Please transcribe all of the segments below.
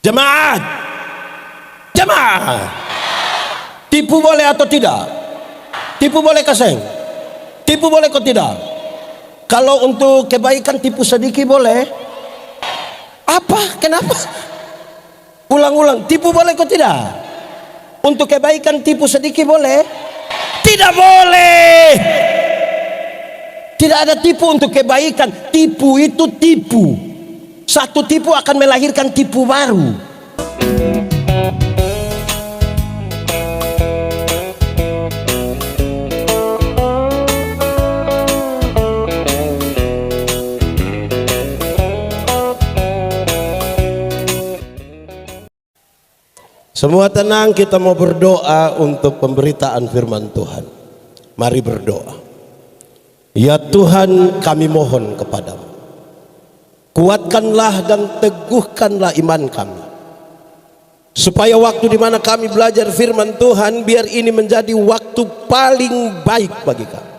Jemaat, jemaat. Tipu boleh atau tidak? Tipu boleh kaseng? Tipu boleh atau tidak? Kalau untuk kebaikan tipu sedikit boleh? Apa? Kenapa? Ulang-ulang, tipu boleh atau tidak? Untuk kebaikan tipu sedikit boleh? Tidak boleh. Tidak ada tipu untuk kebaikan. Tipu itu tipu. Satu tipu akan melahirkan tipu baru. Semua tenang, kita mau berdoa untuk pemberitaan firman Tuhan. Mari berdoa. Ya Tuhan, kami mohon kepadamu, kuatkanlah dan teguhkanlah iman kami, supaya waktu di mana kami belajar firman Tuhan, biar ini menjadi waktu paling baik bagi kami.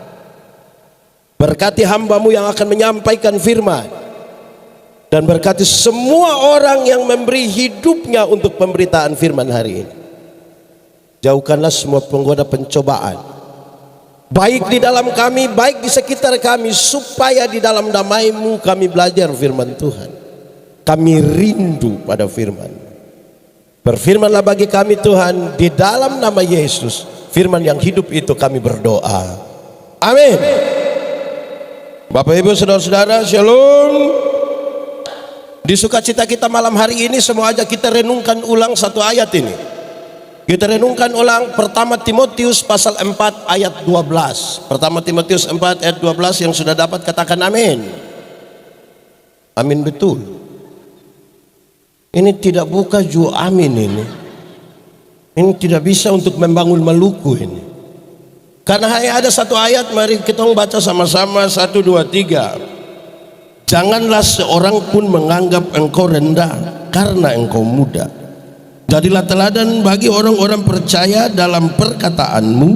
Berkati hamba-Mu yang akan menyampaikan firman, dan berkati semua orang yang memberi hidupnya untuk pemberitaan firman hari ini. Jauhkanlah semua penggoda pencobaan, baik di dalam kami, baik di sekitar kami, supaya di dalam damai-Mu kami belajar firman Tuhan. Kami rindu pada firman. Berfirmanlah bagi kami Tuhan, di dalam nama Yesus, firman yang hidup itu kami berdoa. Amin. Bapak Ibu saudara-saudara, shalom. Di sukacita kita malam hari ini, semua aja kita renungkan ulang satu ayat ini. Kita renungkan ulang pertama Timotius pasal 4 ayat 12. Pertama Timotius 4 ayat 12, yang sudah dapat katakan amin. Amin betul. Ini tidak buka ju amin ini. Ini tidak bisa untuk membangun Maluku ini. Karena hanya ada satu ayat, mari kita baca sama-sama 1, 2, 3. Janganlah seorang pun menganggap engkau rendah karena engkau muda. Jadilah teladan bagi orang-orang percaya dalam perkataanmu,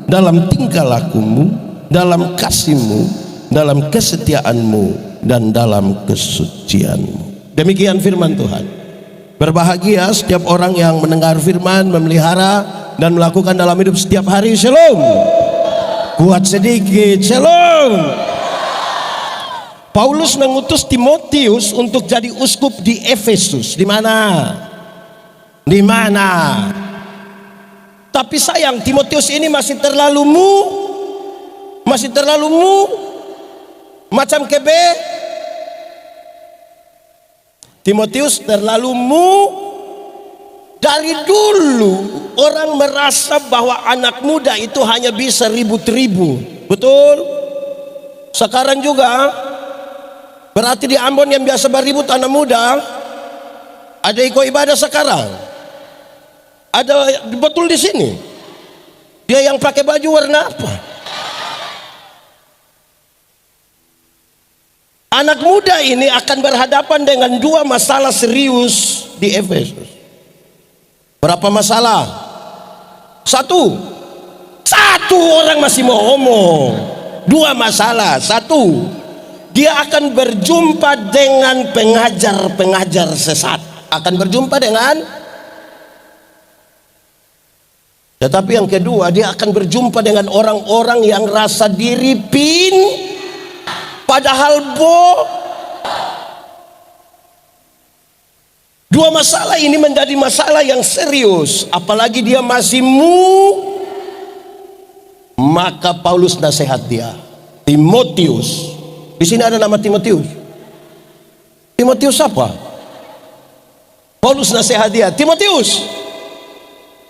dalam tingkah lakumu, dalam kasihmu, dalam kesetiaanmu, dan dalam kesucianmu. Demikian firman Tuhan. Berbahagia setiap orang yang mendengar firman, memelihara, dan melakukan dalam hidup setiap hari. Shalom. Kuat sedikit. Shalom. Paulus mengutus Timotius untuk jadi uskup di Efesus. Di mana? Di mana? Tapi sayang, Timotius ini masih terlalu macam kebe. Timotius terlalu dari dulu orang merasa bahwa anak muda itu hanya bisa ribut-ribut. Betul? Sekarang juga berarti di Ambon yang biasa beribut anak muda, ada ikut ibadah sekarang. Ada betul di sini. Dia yang pakai baju warna apa? Anak muda ini akan berhadapan dengan dua masalah serius di Efesus. Berapa masalah? Satu orang masih mau ngomong. Dua masalah. Satu, dia akan berjumpa dengan pengajar-pengajar sesat. Akan berjumpa dengan. Tetapi yang kedua, dia akan berjumpa dengan orang-orang yang rasa diri padahal Dua masalah ini menjadi masalah yang serius. Apalagi dia masih maka Paulus nasihat dia, Timotius. Di sini ada nama Timotius. Timotius apa? Paulus nasihat dia, Timotius,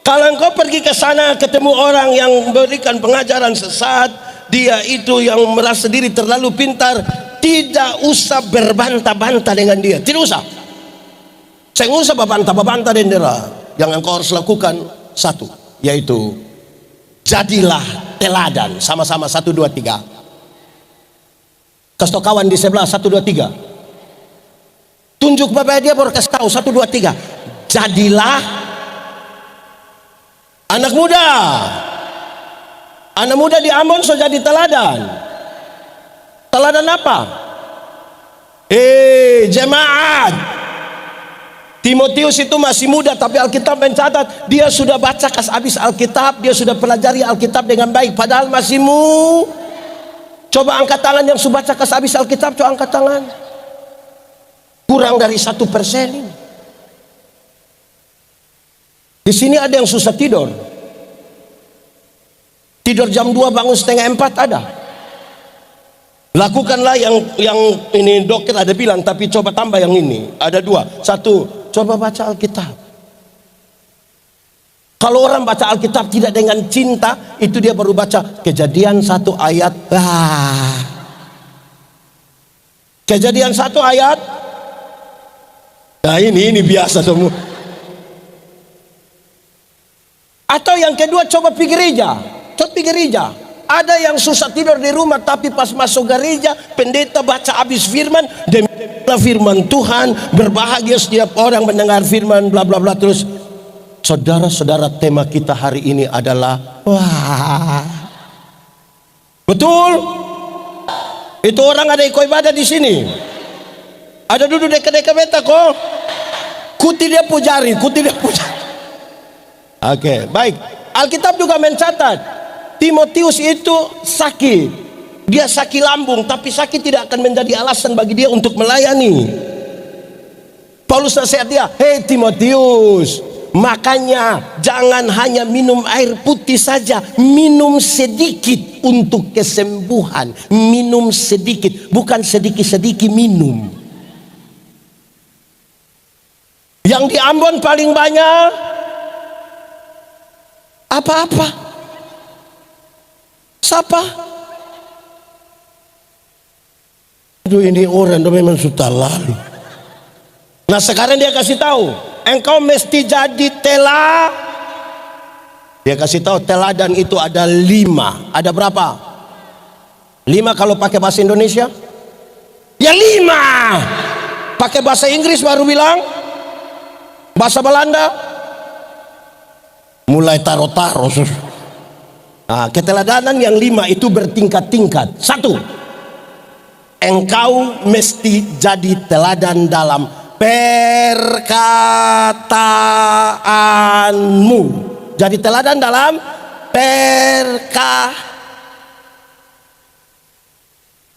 kalau engkau pergi ke sana ketemu orang yang memberikan pengajaran sesat, dia itu yang merasa diri terlalu pintar, tidak usah berbantah-bantah dengan dia. Tidak usah. Saya nggak usah berbantah-bantah dengan dia. Yang engkau harus lakukan satu, yaitu jadilah teladan. Sama-sama 1, 2, 3. Kasih tahu kawan di sebelah 1, 2, 3. Tunjuk bapak dia baru kasih tahu 1, 2, 3. Jadilah anak muda. Anak muda di Ambon sudah jadi teladan. Teladan apa? Jemaat. Timotius itu masih muda, tapi Alkitab mencatat dia sudah baca kas habis Alkitab, dia sudah pelajari Alkitab dengan baik, padahal masih Coba angkat tangan yang sudah baca kas habis Alkitab, coba angkat tangan. Kurang dari 1% ini. Di sini ada yang susah tidur. Tidur jam 2 bangun setengah 4 ada. Lakukanlah yang ini dokter ada bilang, tapi coba tambah yang ini. Ada 2. 1, coba baca Alkitab. Kalau orang baca Alkitab tidak dengan cinta, itu dia baru baca Kejadian 1 ayat. Kejadian 1 ayat. Nah ini biasa semua. Atau yang kedua, coba pergi gereja. Coba pergi gereja. Ada yang susah tidur di rumah, tapi pas masuk gereja, pendeta baca habis firman, demikianlah firman Tuhan, berbahagia setiap orang mendengar firman, bla bla bla. Terus, saudara-saudara, tema kita hari ini adalah wah. Betul? Itu orang ada ikut ibadah di sini. Ada duduk dekat-dekat beta kok. Kuti dia pujari. Oke, baik. Alkitab juga mencatat Timotius itu sakit. Dia sakit lambung, tapi sakit tidak akan menjadi alasan bagi dia untuk melayani. Paulus nasihat dia, "Hei Timotius, makanya jangan hanya minum air putih saja, minum sedikit untuk kesembuhan. Minum sedikit, bukan sedikit-sedikit minum." Yang di Ambon paling banyak apa-apa. Siapa? Aduh, ini orang memang sudah lalu. Nah sekarang dia kasih tahu, engkau mesti jadi Dia kasih tahu teladan itu ada 5. Ada berapa? 5 kalau pakai bahasa Indonesia? Ya 5. Pakai bahasa Inggris baru bilang. Bahasa Belanda mulai taro-taro. Nah, keteladanan yang 5 itu bertingkat-tingkat. 1, engkau mesti jadi teladan dalam perkataanmu. Jadi teladan dalam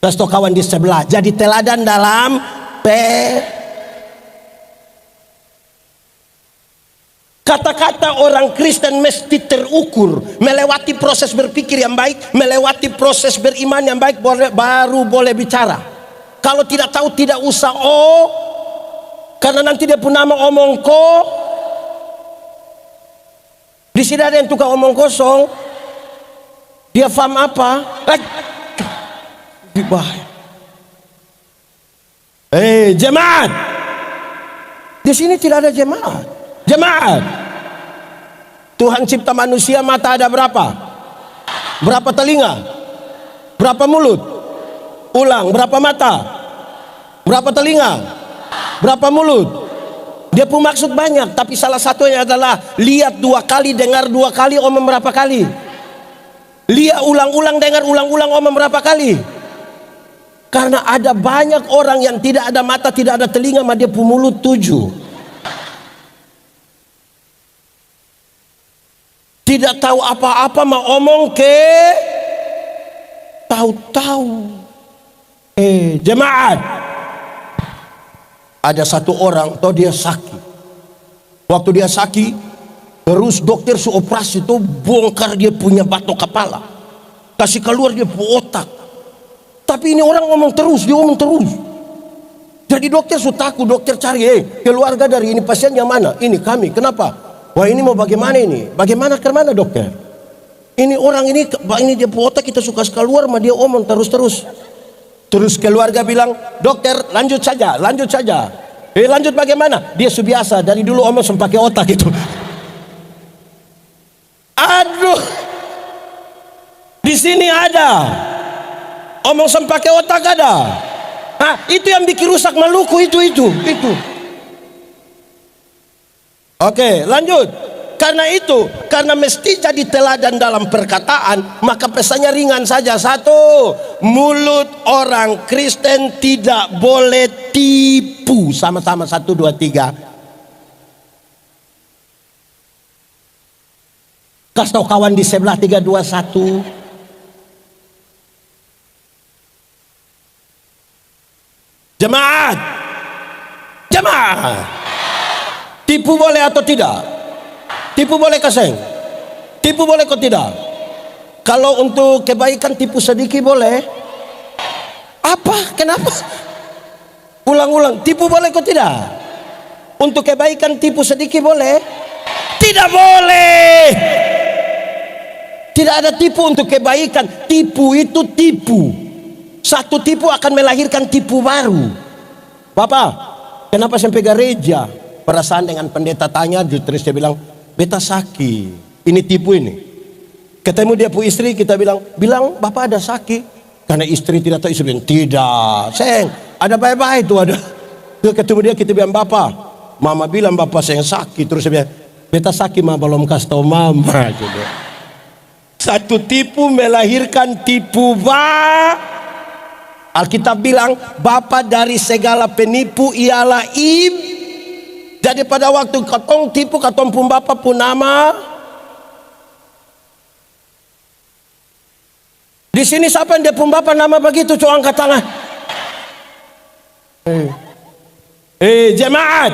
Terus kawan di sebelah, jadi teladan dalam Kata-kata orang Kristen mesti terukur, melewati proses berpikir yang baik, melewati proses beriman yang baik, baru boleh bicara. Kalau tidak tahu tidak usah karena nanti dia pun nama omong Di sini ada yang tukang omong kosong. Dia paham apa? Bahaya. Jemaat. Di sini tidak ada jemaat. Jemaat, Tuhan cipta manusia, mata ada berapa? Berapa telinga? Berapa mulut? Ulang, berapa mata? Berapa telinga? Berapa mulut? Dia pun maksud banyak, tapi salah satunya adalah lihat 2 kali, dengar 2 kali, omong berapa kali? Lihat ulang-ulang, dengar ulang-ulang, omong berapa kali? Karena ada banyak orang yang tidak ada mata, tidak ada telinga, mah dia pun mulut 7. Tidak tahu apa-apa, mau omong tahu-tahu. Jemaat, ada satu orang, dia sakit. Waktu dia sakit, terus dokter operasi itu bongkar dia punya batok kepala, kasih keluar dia otak. Tapi ini orang ngomong terus, dia ngomong terus. Jadi dokter takut, dokter cari, keluarga dari ini pasien yang mana? Ini kami, kenapa? Wah ini mau bagaimana ini? Bagaimana ke mana dokter? Ini orang ini dia otak kita suka keluar, mah dia omong terus. Terus keluarga bilang, dokter lanjut saja. Lanjut bagaimana? Dia subiasa dari dulu omong pakai otak itu. Aduh, di sini ada omong pakai otak ada. Itu yang bikin rusak Maluku itu. Oke, lanjut. Karena mesti jadi teladan dalam perkataan, maka pesannya ringan saja. 1, mulut orang Kristen tidak boleh tipu. Sama-sama 1, 2, 3. Kasih tahu kawan di sebelah 3, 2, 1. Jemaat. Jemaat. Tipu boleh atau tidak? Tipu boleh kaseng? Tipu boleh atau tidak? Kalau untuk kebaikan tipu sedikit boleh. Apa? Kenapa? Ulang-ulang, tipu boleh atau tidak? Untuk kebaikan tipu sedikit boleh? Tidak boleh. Tidak ada tipu untuk kebaikan. Tipu itu tipu. Satu tipu akan melahirkan tipu baru. Bapak, kenapa sampai gereja? Perasaan dengan pendeta tanya, terus dia bilang, beta sakit. Ini tipu ini. Ketemu dia pu istri, kita bilang bapak ada sakit. Karena istri tidak tahu, istri bilang, tidak. Seng, ada baik-baik itu ada. Terus ketemu dia, kita bilang, bapak. Mama bilang bapak saya sakit. Terus dia bilang, beta sakit mah belum kasih tahu mama. Gitu. Satu tipu melahirkan tipu baru. Alkitab bilang bapa dari segala penipu ialah Jadi pada waktu katong tipu, katong pun bapa pun nama. Di sini siapa yang dia pun bapa nama begitu? Coba angkat tangan. Jemaat.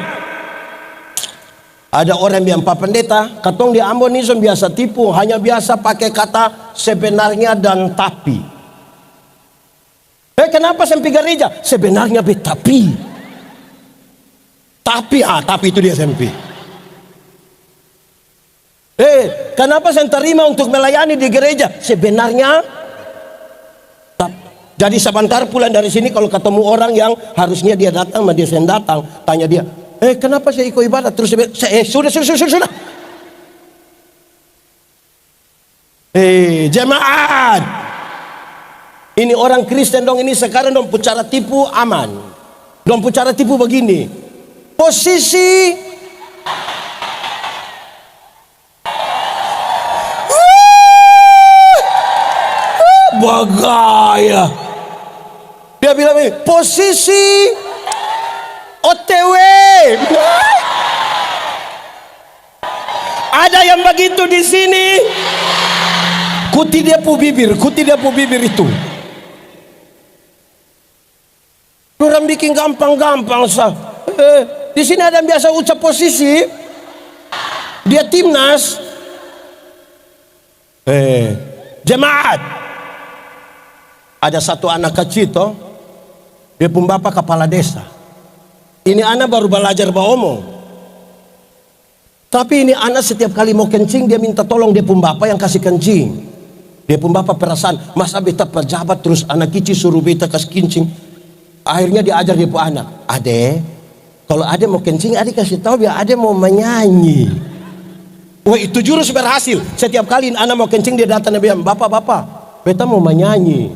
Ada orang yang Pak Pendeta, katong di Ambon ini biasa tipu, hanya biasa pakai kata sebenarnya dan tapi. Kenapa sampai gereja? Sebenarnya tapi. Tapi itu dia SMP. Kenapa saya terima untuk melayani di gereja? Sebenarnya. Jadi sebentar pulang dari sini kalau ketemu orang yang harusnya dia datang, dia sen datang, tanya dia, kenapa saya ikut ibadah? Terus saya sudah. Jemaat. Ini orang Kristen dong, ini sekarang dong cara tipu aman. Dong cara tipu begini. Posisi bagaya. Dia bilang ini posisi OTW. Ada yang begitu di sini. Kuti dia pu bibir itu. Orang bikin gampang-gampang sah. Di sini ada yang biasa ucap posisi. Dia timnas. Jemaat. Ada satu anak kecil toh. Dia pun bapak kepala desa. Ini anak baru belajar ngomong. Tapi ini anak setiap kali mau kencing dia minta tolong dia pun bapak yang kasih kencing. Dia pun bapak perasaan masa beta pejabat terus anak kecil suruh beta kasih kencing. Akhirnya diajar dia pun anak, ade, kalau ade mau kencing, ade kasih tahu biar ade mau menyanyi. Wah itu jurus berhasil. Setiap kali anak mau kencing dia datang dan bilang, bapak, beta mau menyanyi.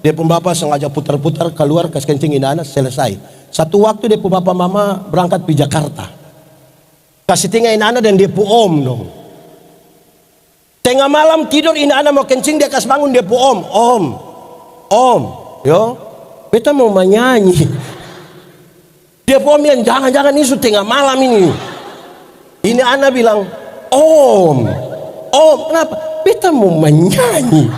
Dia pun bapak sengaja putar-putar keluar kasih kencing ini anak selesai. Satu waktu dia pun bapak mama berangkat di Jakarta. Kasih tinggalin anak dan dia pun om dong. Tengah malam tidur ini anak mau kencing dia kasih bangun dia pun om, yo. Beta mau menyanyi. Dia pun bilang jangan isu tengah malam ini. Ini anak bilang om kenapa? Beta mau menyanyi.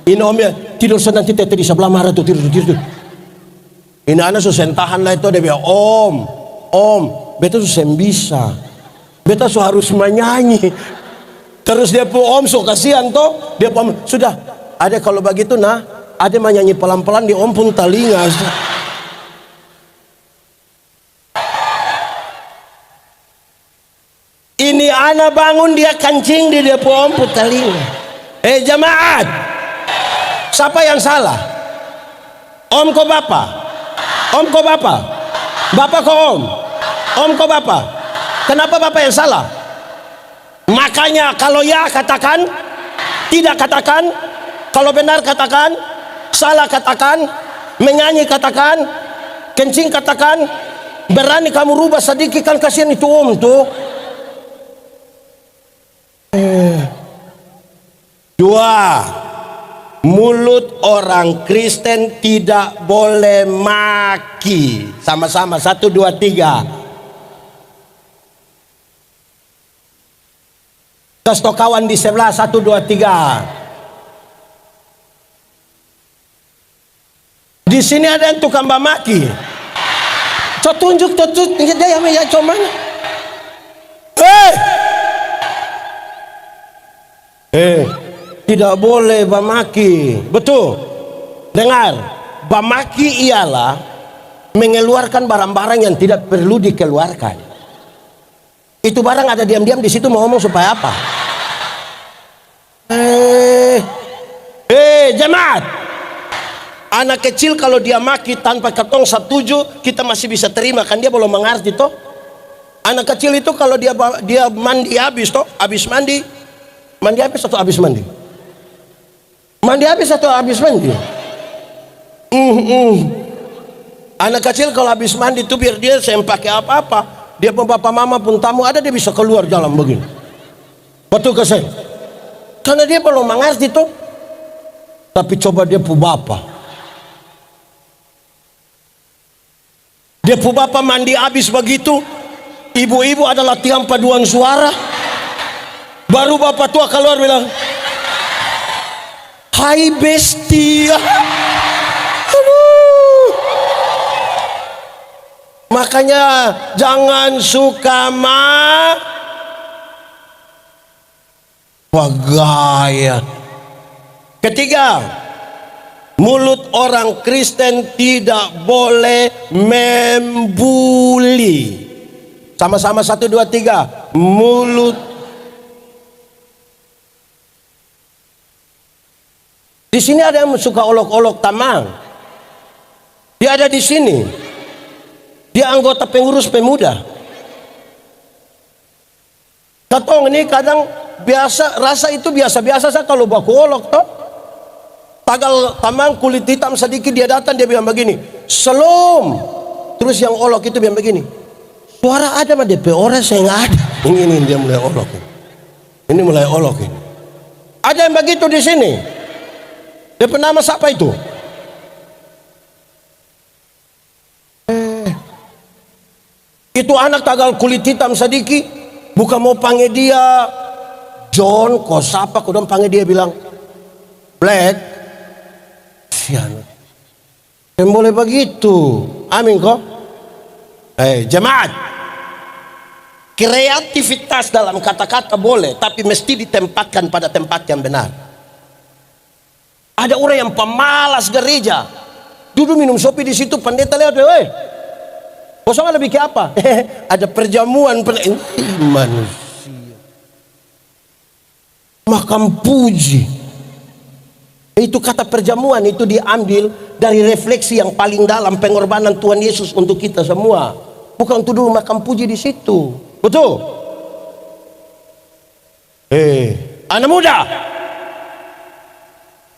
Ini om bilang tidur nanti tete di sebelah marah tuh tidur. Ini anak susah tahan lah itu dia bilang om beta susah bisa. Beta harus menyanyi. Terus dia pun om kasihan toh. Dia pun sudah ada kalau begitu nah. Ada menyanyi pelan-pelan di om pun telinga. Ini anak bangun dia kencing di dia om pun telinga. Jemaat. Siapa yang salah? Om ko bapak? Om ko bapak? Bapak ko om? Om ko bapak? Kenapa bapak yang salah? Makanya kalau ya katakan, tidak katakan, kalau benar katakan, salah katakan, menyanyi katakan, kencing katakan, berani kamu rubah sedikit kan kasihan itu om tuh. Dua, mulut orang Kristen tidak boleh maki. Sama-sama 1, 2, 3. Kasih tau kawan di sebelah, 1, 2, 3. Di sini ada yang tukang bamaki. Coba tunjuk, dia ya cuman. Tidak boleh bamaki. Betul. Dengar, bamaki ialah mengeluarkan barang-barang yang tidak perlu dikeluarkan. Itu barang ada diam-diam di situ, mau ngomong supaya apa? Jemaat, anak kecil kalau dia maki tanpa ketong setuju, kita masih bisa terima, kan dia belum mengerti toh. Anak kecil itu kalau dia mandi habis toh, habis mandi habis atau habis mandi? Mandi habis atau habis mandi? Anak kecil kalau habis mandi itu biar dia saya pakai apa-apa, dia pun bapak mama pun tamu ada, dia bisa keluar jalan begini. Betul ke saya? Karena dia belum mengerti tuh. Tapi coba dia pu bapak, mandi habis begitu, ibu-ibu ada latihan paduan suara, baru bapak tua keluar bilang, hai bestia. Makanya jangan suka gaya. Ketiga, mulut orang Kristen tidak boleh membuli. Sama-sama 1, 2, 3. Mulut. Di sini ada yang suka olok-olok tamang. Dia ada di sini. Dia anggota pengurus pemuda. Katong ini kadang rasa itu biasa-biasa saja kalau baku olok toh. Tagal tamang kulit hitam sedikit dia datang, dia bilang begini, "Shalom." Terus yang olok itu bilang begini, "Suara ada mah DP orang saya nggak ada." Ini dia mulai olok. Ini mulai olok ini. Ada yang begitu di sini. DP nama siapa itu? Itu anak tagal kulit hitam sedikit, bukan mau panggil dia John, kok siapa, kau panggil dia bilang Black. Sian. Yang boleh begitu. Amin kok. Jemaat, kreativitas dalam kata-kata boleh, tapi mesti ditempatkan pada tempat yang benar. Ada orang yang pemalas gereja, duduk minum kopi di situ, pendeta lewat, kosong lebih ke apa? Ada perjamuan manusia. Makam puji. Itu kata perjamuan itu diambil dari refleksi yang paling dalam pengorbanan Tuhan Yesus untuk kita semua. Bukan untuk dulu makam puji di situ. Betul? Anak muda.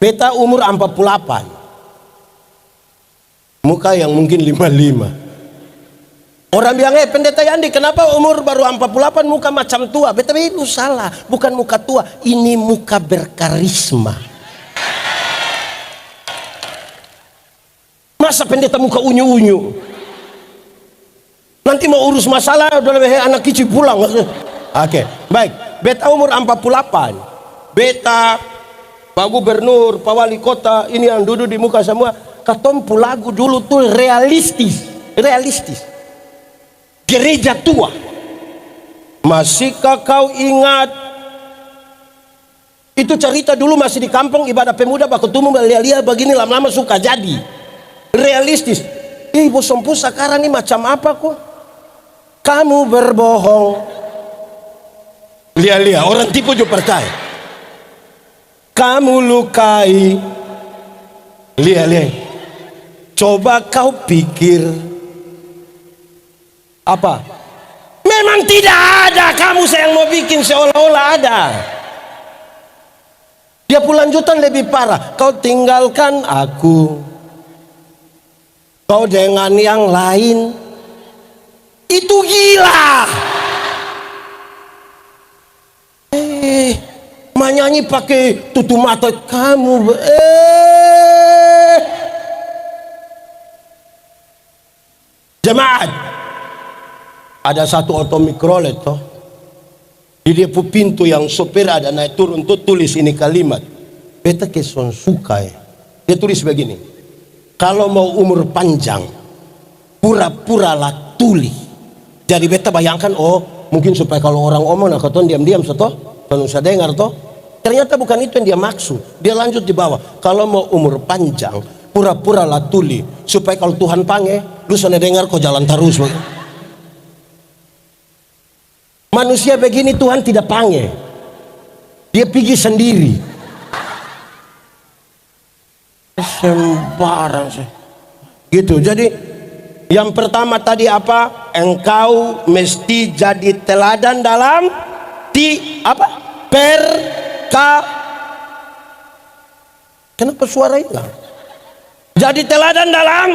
Beta umur 48. Muka yang mungkin 55. Orang bilang, pendeta Yandi, kenapa umur baru 48 muka macam tua? Beta itu salah, bukan muka tua, ini muka berkarisma. Masa pendeta muka unyu-unyu? Nanti mau urus masalah, udah lebih anak kecil pulang. Oke, baik. Beta umur 48. Beta, Pak Gubernur, Pak Wali Kota, ini yang duduk di muka semua. Katompu lagu dulu tuh realistis. Gereja tua. Masihkah kau ingat? Itu cerita dulu masih di kampung ibadah pemuda baku tumu melia-lia begini lama-lama suka jadi. Realistis. Ibu sempu sekarang ini macam apa kok? Kamu berbohong. Lia-lia orang tipu juga percaya. Kamu lukai. Lia-lia. Coba kau pikir. Apa? Memang tidak ada. Kamu yang mau bikin seolah-olah ada. Dia pun lanjutan lebih parah. Kau tinggalkan aku, kau dengan yang lain. Itu gila. Menyanyi pakai tutup mata kamu. Jemaat, ada satu otomikrolet toh. Di dia pu pintu yang sopir ada naik turun tuh tulis ini kalimat. Beta keson suka ya. Dia tulis begini. Kalau mau umur panjang, pura-pura lah tuli. Jadi beta bayangkan, oh mungkin supaya kalau orang omong nak katon diam-diam toh, kalau usah dengar toh. Ternyata bukan itu yang dia maksud. Dia lanjut di bawah. Kalau mau umur panjang, pura-pura lah tuli. Supaya kalau Tuhan panggil, lu sana dengar kok jalan terus. Manusia begini Tuhan tidak panggil. Dia pergi sendiri. Sembarang sih. Gitu. Jadi yang pertama tadi apa? Engkau mesti jadi teladan dalam Kenapa suara hilang? Jadi teladan dalam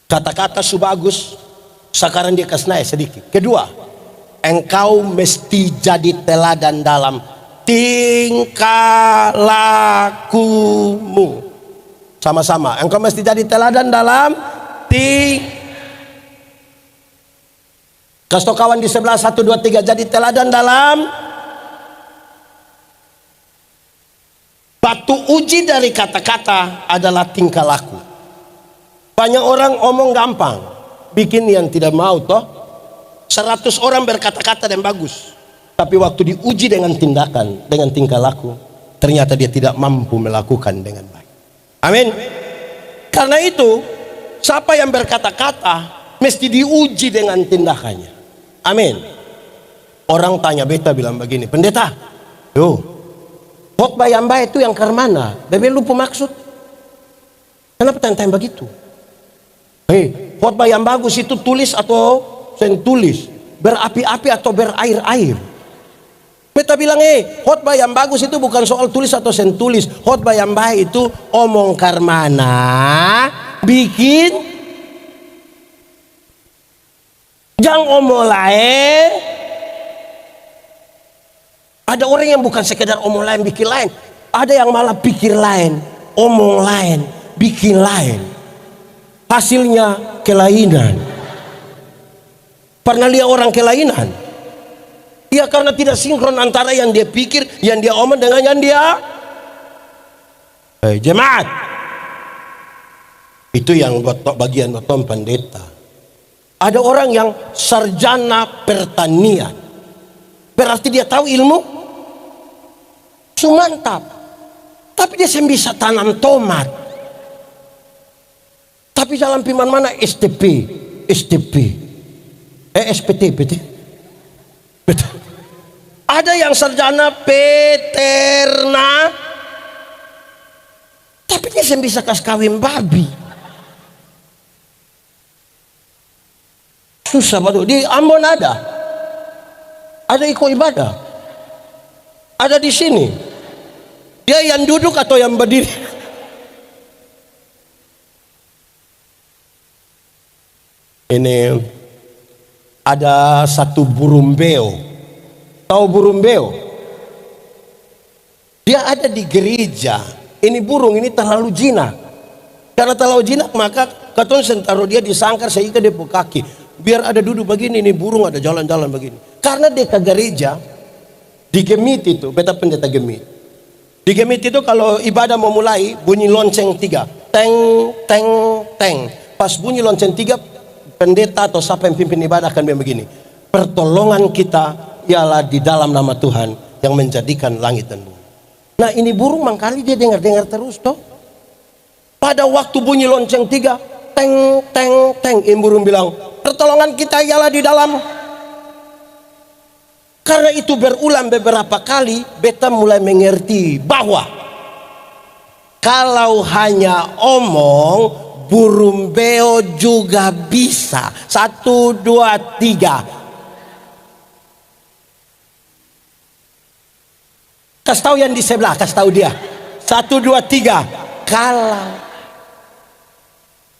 kata-kata subagus. Sekarang dia kasih naik sedikit. Kedua, engkau mesti jadi teladan dalam tingkah lakumu. Sama-sama, engkau mesti jadi teladan dalam kasih kawan di sebelah 1, 2, 3. Jadi teladan dalam. Batu uji dari kata-kata adalah tingkah laku. Banyak orang omong gampang, bikin yang tidak mau toh. 100 orang berkata-kata dan bagus, tapi waktu diuji dengan tindakan, dengan tingkah laku, ternyata dia tidak mampu melakukan dengan baik. Amin. Karena itu siapa yang berkata-kata mesti diuji dengan tindakannya. Amin. Orang tanya, beta bilang begini, pendeta, khotbah yang baik itu yang ke mana? Bebe lupa maksud. Kenapa tanya-tanya begitu? Khotbah yang bagus itu tulis atau sentulis, berapi-api atau berair-air. Beta bilang, khotbah yang bagus itu bukan soal tulis atau sentulis. Khotbah yang baik itu omong karmana, bikin, jangan omong lain. Ada orang yang bukan sekedar omong lain, bikin lain. Ada yang malah pikir lain, omong lain, bikin lain. Hasilnya kelainan. Pernah lihat orang kelainan? Ya karena tidak sinkron antara yang dia pikir, yang dia omong dengan yang dia jemaat. Itu yang bagian bottom pendeta. Ada orang yang sarjana pertanian, berarti dia tahu ilmu mantap, tapi dia bisa tanam tomat. Tapi jalan piman mana STP, SPT. Betul. Ada yang sarjana peternak, tapi dia bisa kasih kawin babi. Susah banget. Di Ambon ada iko ibadah, ada di sini. Dia yang duduk atau yang berdiri? Ini ada satu burung beo. Tahu burung beo? Dia ada di gereja. Ini burung ini terlalu jinak. Karena terlalu jinak maka katong sentaruh dia di sangkar sehingga dia kaki. Biar ada duduk begini, ini burung ada jalan-jalan begini. Karena dia ke gereja di Gemit itu, beta pendeta Gemit. Di Gemit itu kalau ibadah mau mulai bunyi lonceng 3, teng teng teng. Pas bunyi lonceng 3, pendeta atau siapa yang pimpin ibadah akan bilang begini, pertolongan kita ialah di dalam nama Tuhan yang menjadikan langit dan bumi. Nah ini burung mangkali dia dengar-dengar terus toh. Pada waktu bunyi lonceng 3, teng teng teng, ini burung bilang, pertolongan kita ialah di dalam. Karena itu berulang beberapa kali, beta mulai mengerti bahwa kalau hanya omong, burung beo juga bisa. 1, 2, 3. Kasih tahu yang di sebelah, kasih tahu dia. 1, 2, 3. Kalau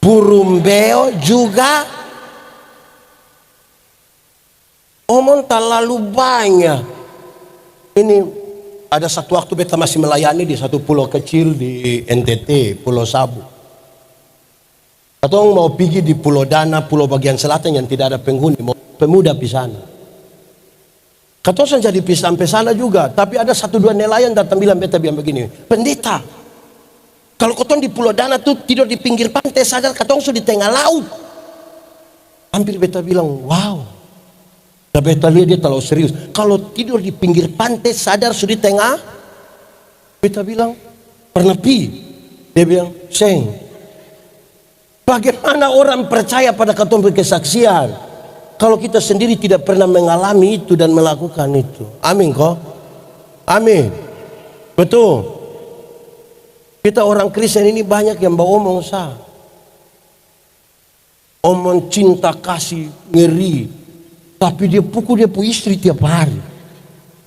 burung beo juga omong terlalu banyak. Ini ada satu waktu beta masih melayani di satu pulau kecil di NTT, Pulau Sabu. Katong mau pergi di Pulau Dana, pulau bagian selatan yang tidak ada penghuni, mau pemuda di sana. Katong jadi sampai sana juga, tapi ada satu dua nelayan datang bilang begini, pendeta, kalau katong di Pulau Dana tuh tidur di pinggir pantai, sadar katong sudah di tengah laut. Hampir beta bilang, wow. Tapi beta lihat dia terlalu serius. Kalau tidur di pinggir pantai, sadar sudah di tengah. Beta bilang, pernah pi. Dia bilang, Seng, bagaimana orang percaya pada katong kesaksian kalau kita sendiri tidak pernah mengalami itu dan melakukan itu? Amin kok? Amin. Betul. Kita orang Kristen ini banyak yang bawa omong sah. Omong cinta kasih ngeri, tapi dia pukul dia pu istri tiap hari.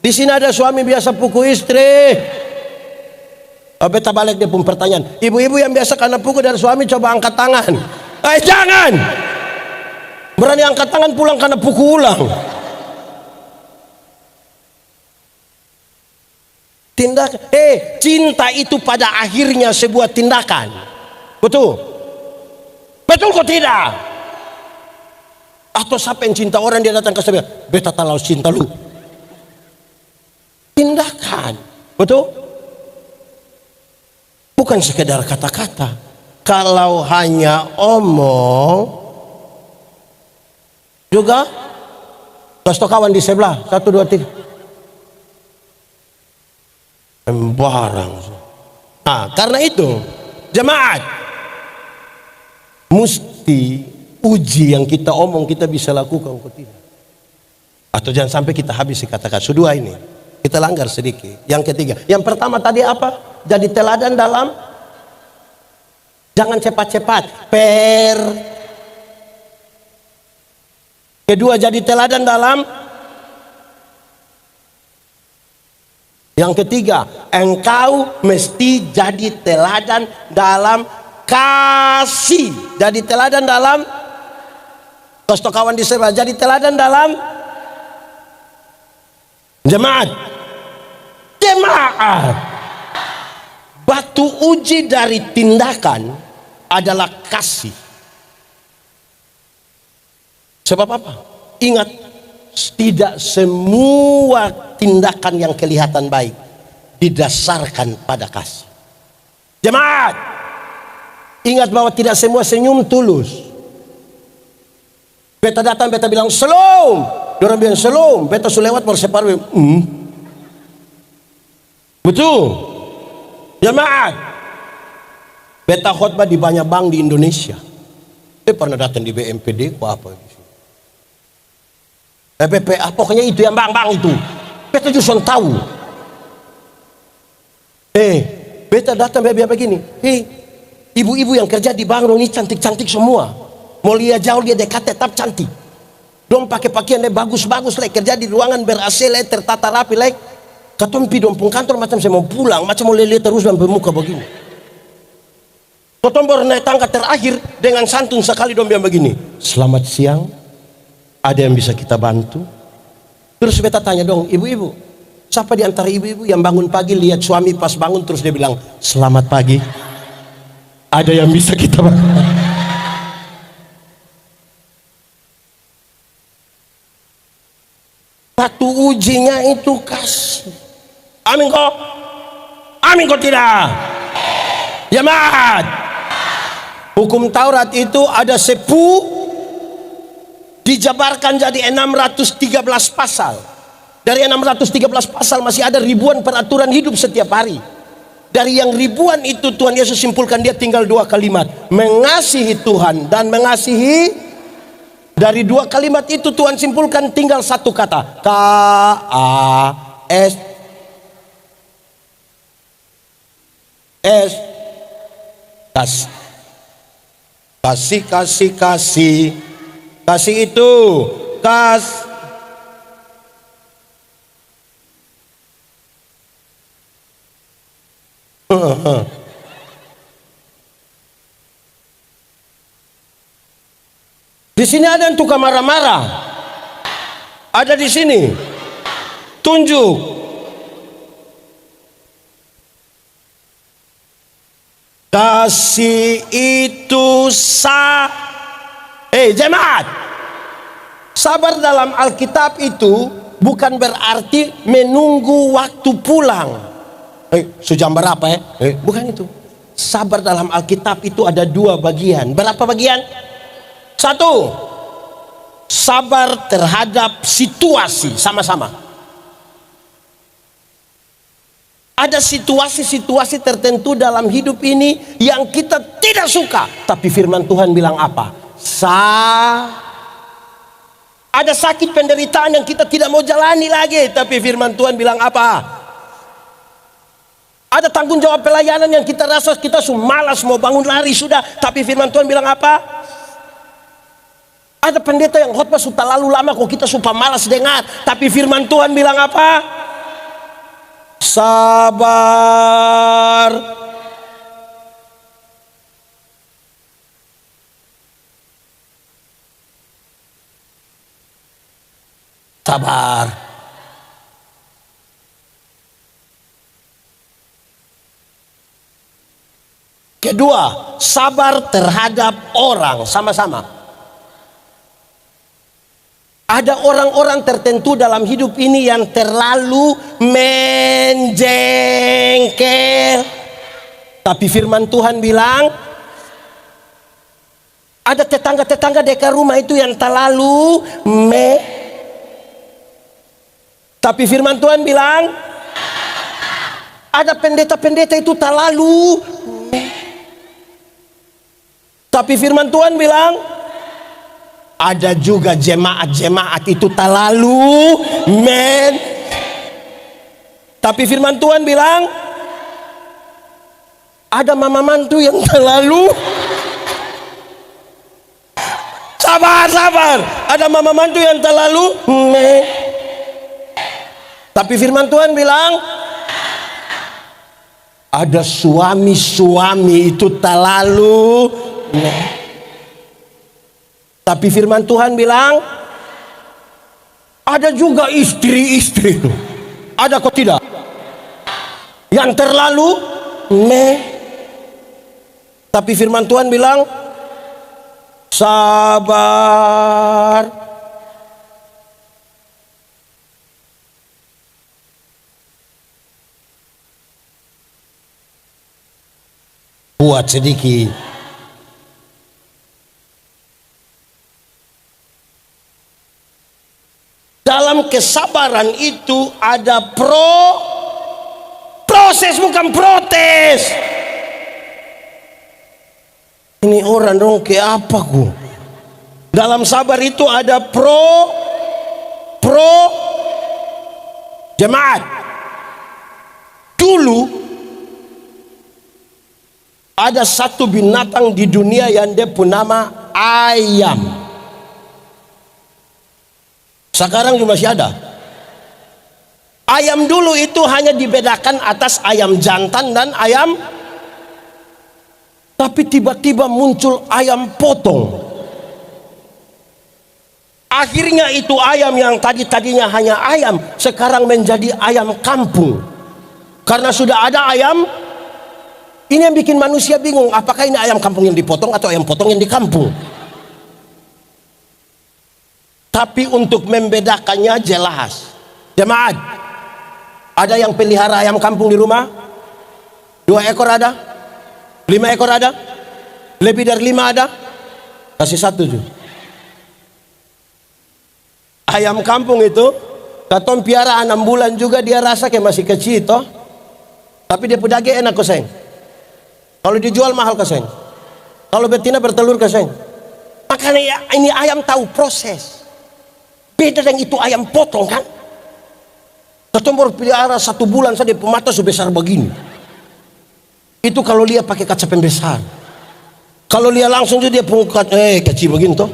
Di sini ada suami biasa pukul istri. Beta balik dia pun pertanyaan, ibu-ibu yang biasa karena pukul dari suami coba angkat tangan. Jangan. Berani angkat tangan pulang karena pukul ulang. Tindakan. Cinta itu pada akhirnya sebuah tindakan. Betul? Betul kok tidak? Atau siapa yang cinta orang dia datang ke saya, beta terlalu cinta lu. Tindakan. Betul? Bukan sekedar kata-kata. Kalau hanya omong juga, kasih kawan di sebelah, 1, 2, 3. Embarang. Karena itu, jemaat, mesti uji yang kita omong kita bisa lakukan atau tidak. Atau jangan sampai kita habis kata-kata. Kedua ini, kita langgar sedikit. Yang ketiga, yang pertama tadi apa? Jadi teladan dalam jangan cepat-cepat. Kedua, jadi teladan dalam. Yang ketiga, engkau mesti jadi teladan dalam kasih. Jadi teladan dalam kawan di sebelah. Jadi teladan dalam jemaat. Batu uji dari tindakan adalah kasih. Sebab apa? Ingat, tidak semua tindakan yang kelihatan baik didasarkan pada kasih. Jemaat, ingat bahwa tidak semua senyum tulus. Beta datang, beta bilang shalom, dorang bilang shalom, beta sudah lewat baru separuh. Betul. Jemaat, beta khotbah di banyak bank di Indonesia. Pernah datang di BMPD, apa itu? BPA, pokoknya itu yang bank-bank itu. Beta justru tahu. Beta datang begini. Ibu-ibu yang kerja di bank ini cantik-cantik semua. Mau lihat jauh dia dekat tetap cantik. Dong pakai pakaian bagus-bagus lek, kerja di ruangan ber-AC lek, tertata rapi lek. Katompi dong pun kantor macam saya mau pulang, macam mau lihat terus dan bermuka begini. Katong baru naik tangga terakhir dengan santun sekali dong bilang begini, selamat siang, ada yang bisa kita bantu? Terus beta tanya dong, ibu-ibu, siapa di antara ibu-ibu yang bangun pagi lihat suami pas bangun terus dia bilang, selamat pagi, ada yang bisa kita bantu? Batu ujinya itu kasih. Amin kok? Amin kok tidak? Jemaat, hukum Taurat itu ada 10, dijabarkan jadi 613 pasal. Dari 613 pasal masih ada ribuan peraturan hidup setiap hari. Dari yang ribuan itu Tuhan Yesus simpulkan dia tinggal 2 kalimat, mengasihi Tuhan dan mengasihi. Dari 2 kalimat itu Tuhan simpulkan tinggal 1 kata, K-A-S. Kasih itu di sini ada yang tukang marah-marah, ada di sini tunjuk. Kasih itu jemaat, sabar dalam Alkitab itu bukan berarti menunggu waktu pulang. Sejam berapa ya? Bukan itu. Sabar dalam Alkitab itu ada dua bagian. Berapa bagian? Satu, sabar terhadap situasi, sama-sama. Ada situasi-situasi tertentu dalam hidup ini yang kita tidak suka, tapi firman Tuhan bilang apa? Ada sakit penderitaan yang kita tidak mau jalani lagi, tapi firman Tuhan bilang apa? Ada tanggung jawab pelayanan yang kita rasa kita malas mau bangun lari sudah, tapi firman Tuhan bilang apa? Ada pendeta yang khotbah sudah lalu lama kok kita suka malas dengar, tapi firman Tuhan bilang apa? Sabar. Sabar. Kedua, sabar terhadap orang, sama-sama. Ada orang-orang tertentu dalam hidup ini yang terlalu menjengkel. Tapi firman Tuhan bilang, ada tetangga-tetangga dekat rumah itu yang terlalu tapi firman Tuhan bilang, ada pendeta-pendeta itu terlalu tapi firman Tuhan bilang, ada juga jemaat-jemaat itu terlalu tapi firman Tuhan bilang, ada mama mantu yang terlalu sabar. Ada mama mantu yang terlalu tapi firman Tuhan bilang, ada suami-suami itu terlalu tapi firman Tuhan bilang, ada juga istri-istri itu, ada kok tidak, yang terlalu tapi firman Tuhan bilang, sabar. Buat sedikit. Dalam kesabaran itu ada proses, bukan protes. Ini orang dong ke apa ku? Dalam sabar itu ada jemaat. Dulu ada satu binatang di dunia yang dia pun nama ayam. Sekarang juga masih ada. Ayam dulu itu hanya dibedakan atas ayam jantan dan ayam, tapi tiba-tiba muncul ayam potong. Akhirnya itu ayam yang tadinya hanya ayam, sekarang menjadi ayam kampung. Karena sudah ada ayam, ini yang bikin manusia bingung, apakah ini ayam kampung yang dipotong atau ayam potong yang di kampung. Tapi untuk membedakannya jelas. Jemaat, ada yang pelihara ayam kampung di rumah? 2 ekor ada? 5 ekor ada? Lebih dari 5 ada? Kasih 1 tuh. Ayam kampung itu katong piara 6 bulan juga dia rasa kayak masih kecil toh. Tapi dia pedaging enak koseng. Kalau dijual mahal koseng. Kalau betina bertelur koseng. Makanya ini ayam tahu proses. Beda dengan itu ayam potong kan. Katong baru pelihara 1 bulan saja mata sebesar begini. Itu kalau dia pakai kaca pembesar. Kalau dia langsung dia pungkat kecil begini toh.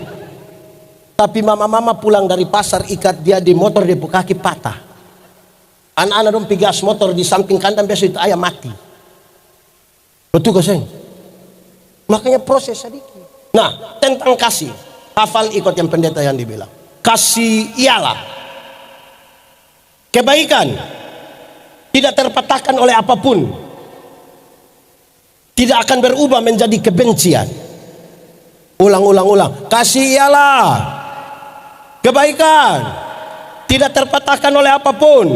Tapi mama-mama pulang dari pasar ikat dia di motor dia kaki patah. Anak-anak dong gas motor di samping kandang biasa itu ayam mati. Betul gak seng? Makanya proses sedikit. Nah tentang kasih, hafal ikut yang pendeta yang dibilang. Kasih ialah kebaikan, tidak terpatahkan oleh apapun, tidak akan berubah menjadi kebencian. Ulang. Kasih ialah kebaikan, tidak terpatahkan oleh apapun,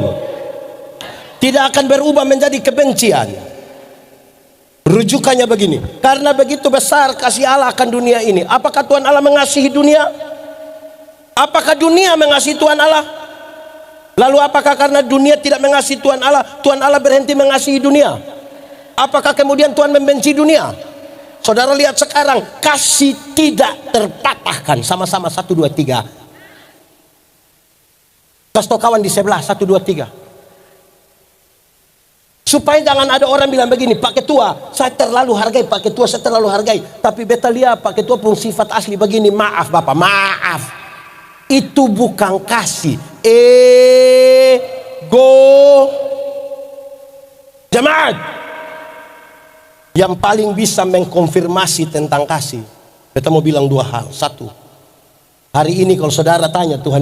tidak akan berubah menjadi kebencian. Rujukannya begini, karena begitu besar kasih Allah akan dunia ini. Apakah Tuhan Allah mengasihi dunia? Apakah dunia mengasihi Tuhan Allah? Lalu apakah karena dunia tidak mengasihi Tuhan Allah berhenti mengasihi dunia? Apakah kemudian Tuhan membenci dunia? Saudara lihat sekarang, kasih tidak terpatahkan. Sama-sama 1, 2, 3. Kasih kawan di sebelah 1, 2, 3. Supaya jangan ada orang bilang begini, Pak Ketua, saya terlalu hargai, Pak Ketua, saya terlalu hargai. Tapi beta lihat Pak Ketua pun sifat asli begini. Maaf Bapak, maaf. Itu bukan kasih. Jemaat, yang paling bisa mengkonfirmasi tentang kasih, kita mau bilang 2 hal. 1, hari ini kalau saudara tanya Tuhan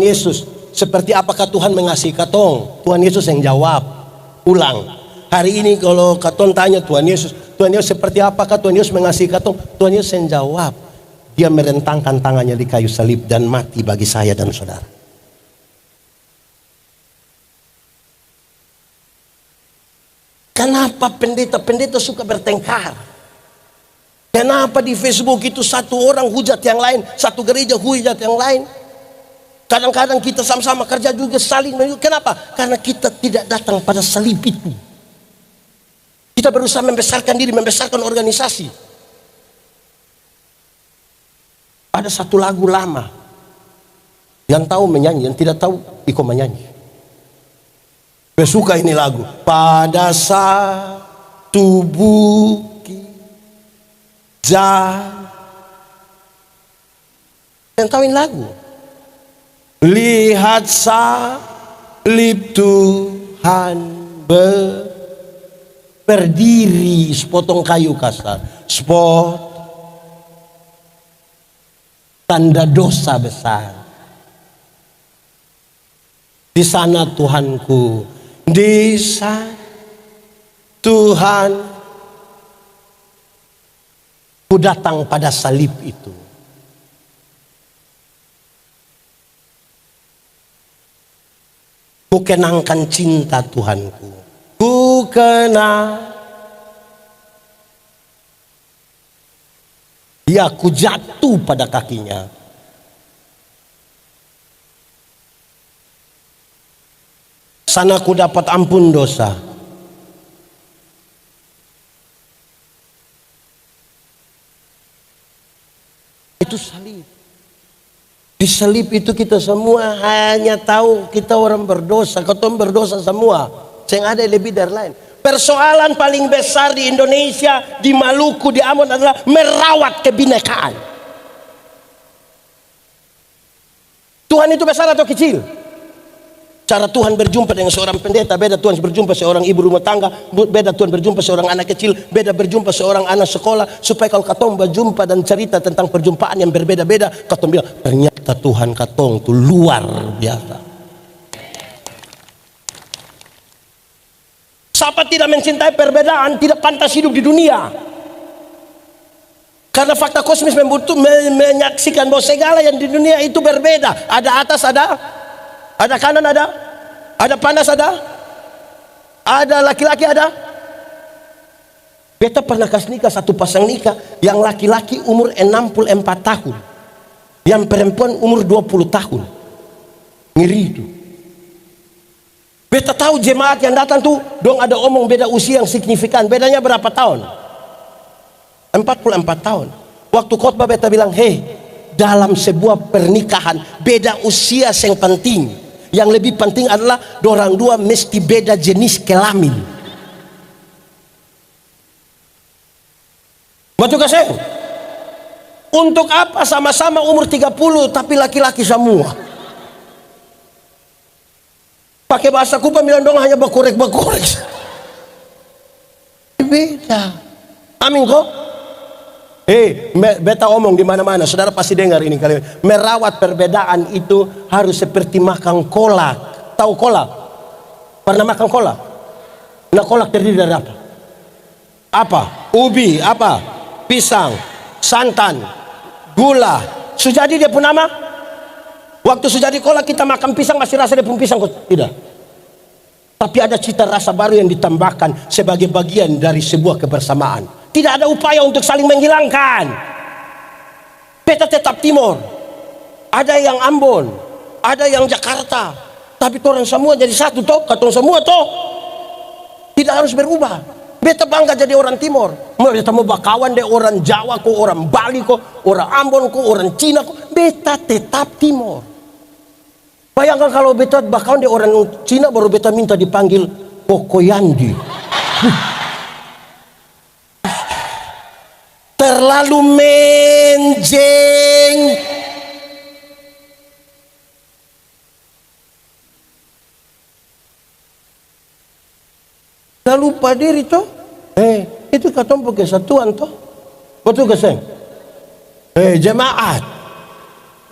Yesus, seperti apakah Tuhan mengasihi katong? Tuhan Yesus yang jawab. Ulang, hari ini kalau katong tanya Tuhan Yesus seperti apakah Tuhan Yesus mengasihi katong? Tuhan Yesus yang jawab. Dia merentangkan tangannya di kayu salib dan mati bagi saya dan saudara. Kenapa pendeta-pendeta suka bertengkar? Kenapa di Facebook itu satu orang hujat yang lain, satu gereja hujat yang lain? Kadang-kadang kita sama-sama kerja juga saling. Kenapa? Karena kita tidak datang pada salib itu. Kita berusaha membesarkan diri, membesarkan organisasi. Ada satu lagu lama, yang tahu menyanyi, yang tidak tahu ikut menyanyi. Saya suka ini lagu. Pada satu bukit jalan. Yang tahu ini lagu. Lihat salib Tuhan berdiri sepotong kayu kasar. Spot tanda dosa besar. Di sana Tuhanku, di sana Tuhan, ku datang pada salib itu. Ku kenangkan cinta Tuhanku. Ku kenang. Ya, ku jatuh pada kakinya. Sana ku dapat ampun dosa. Itu salib. Di salib itu kita semua hanya tahu kita orang berdosa. Kita berdosa semua. Yang ada lebih dari lain. Persoalan paling besar di Indonesia, di Maluku, di Ambon adalah merawat kebinekaan. Tuhan itu besar atau kecil? Cara Tuhan berjumpa dengan seorang pendeta beda, Tuhan berjumpa seorang ibu rumah tangga beda, Tuhan berjumpa seorang anak kecil beda, berjumpa seorang anak sekolah. Supaya kalau katong berjumpa dan cerita tentang perjumpaan yang berbeda-beda, katong bilang ternyata Tuhan katong itu luar biasa. Siapa tidak mencintai perbedaan tidak pantas hidup di dunia. Karena fakta kosmis menyaksikan bahwa segala yang di dunia itu berbeda. Ada atas, ada kanan, ada panas, ada laki-laki, ada. Beta pernah kasih nikah satu pasang nikah yang laki-laki umur 64 tahun, yang perempuan umur 20 tahun. Ngeri itu. Beta tahu jemaat yang datang tuh dong ada omong beda usia yang signifikan. Bedanya berapa tahun? 44 tahun. Waktu khotbah beta bilang, hei, dalam sebuah pernikahan beda usia yang penting. Yang lebih penting adalah dorang dua mesti beda jenis kelamin. Betul gak saya? Untuk apa sama-sama umur 30 tapi laki-laki semua? Pakai bahasa Kupa bilang dong hanya berkorek-berkorek. Beda. Amin kok? Beta omong di mana-mana, saudara pasti dengar ini kali. Merawat perbedaan itu harus seperti makan kolak. Tahu kolak? Pernah makan kolak? Nah, kolak terdiri dari apa? apa? Ubi, apa? Pisang, santan, gula. Sujadi dia pun nama. Waktu sujadi kolak kita makan pisang masih rasa dia pun pisang kok? Tidak. Tapi ada cita rasa baru yang ditambahkan sebagai bagian dari sebuah kebersamaan. Tidak ada upaya untuk saling menghilangkan. Beta tetap Timor. Ada yang Ambon, ada yang Jakarta. Tapi orang semua jadi satu toh, katong semua toh. Tidak harus berubah. Beta bangga jadi orang Timor. Beta mau bakawan deh orang Jawa kok, orang Bali kok, orang Ambon kok, orang Cina kok. Beta tetap Timor. Bayangkan kalau beta bakawan deh orang Cina baru beta minta dipanggil Kokoyandi. Terlalu menjeng. Tak lupa diri toh. Itu katong kesatuan toh. Betul ke seng? Jemaat.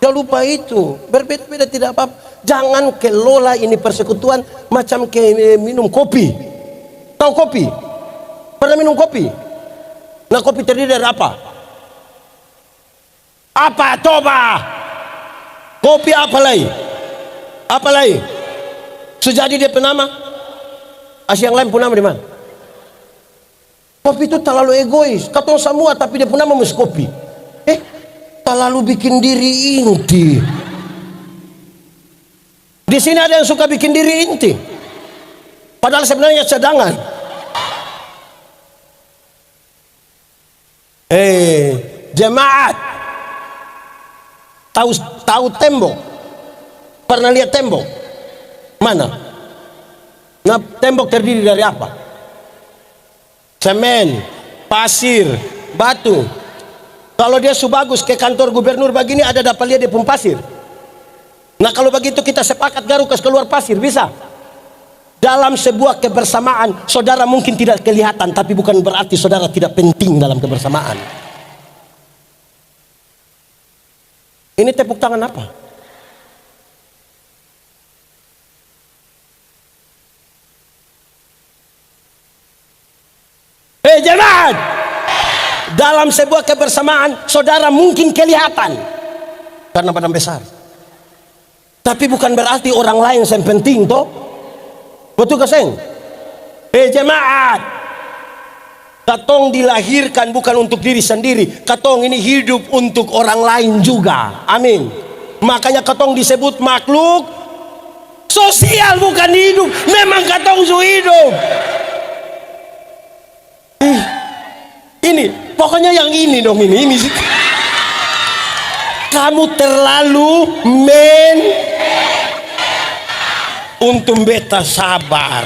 Jangan lupa itu. Berbeda-beda tidak apa-apa. Jangan kelola ini persekutuan macam ke minum kopi. Tahu kopi? Pernah minum kopi? Nah, kopi terdiri dari apa? Apa? Coba. Kopi apa lagi? Apa lagi? Sejadi dia penama. Asyik yang lain pun nama di mana? Kopi itu terlalu egois. Katong semua tapi dia pun nama mus kopi. Terlalu bikin diri inti. Di sini ada yang suka bikin diri inti. Padahal sebenarnya cadangan. Jemaat. Tahu tembok? Pernah lihat tembok? Mana? Nah, tembok terdiri dari apa? Semen, pasir, batu. Kalau dia bagus ke kantor gubernur begini ada dapat lihat dia pun pasir. Nah, kalau begitu kita sepakat garukas keluar pasir, bisa? Dalam sebuah kebersamaan, saudara mungkin tidak kelihatan, tapi bukan berarti saudara tidak penting dalam kebersamaan. Ini tepuk tangan apa? Jemaat, dalam sebuah kebersamaan saudara mungkin kelihatan karena badan besar, tapi bukan berarti orang lain yang penting toh. Betul ke seng? Jemaat, katong dilahirkan bukan untuk diri sendiri. Katong ini hidup untuk orang lain juga. Amin. Makanya katong disebut makhluk sosial, bukan hidup. Memang katong su hidup. Ini pokoknya yang ini dong, ini sih. Kamu terlalu untuk beta sabar.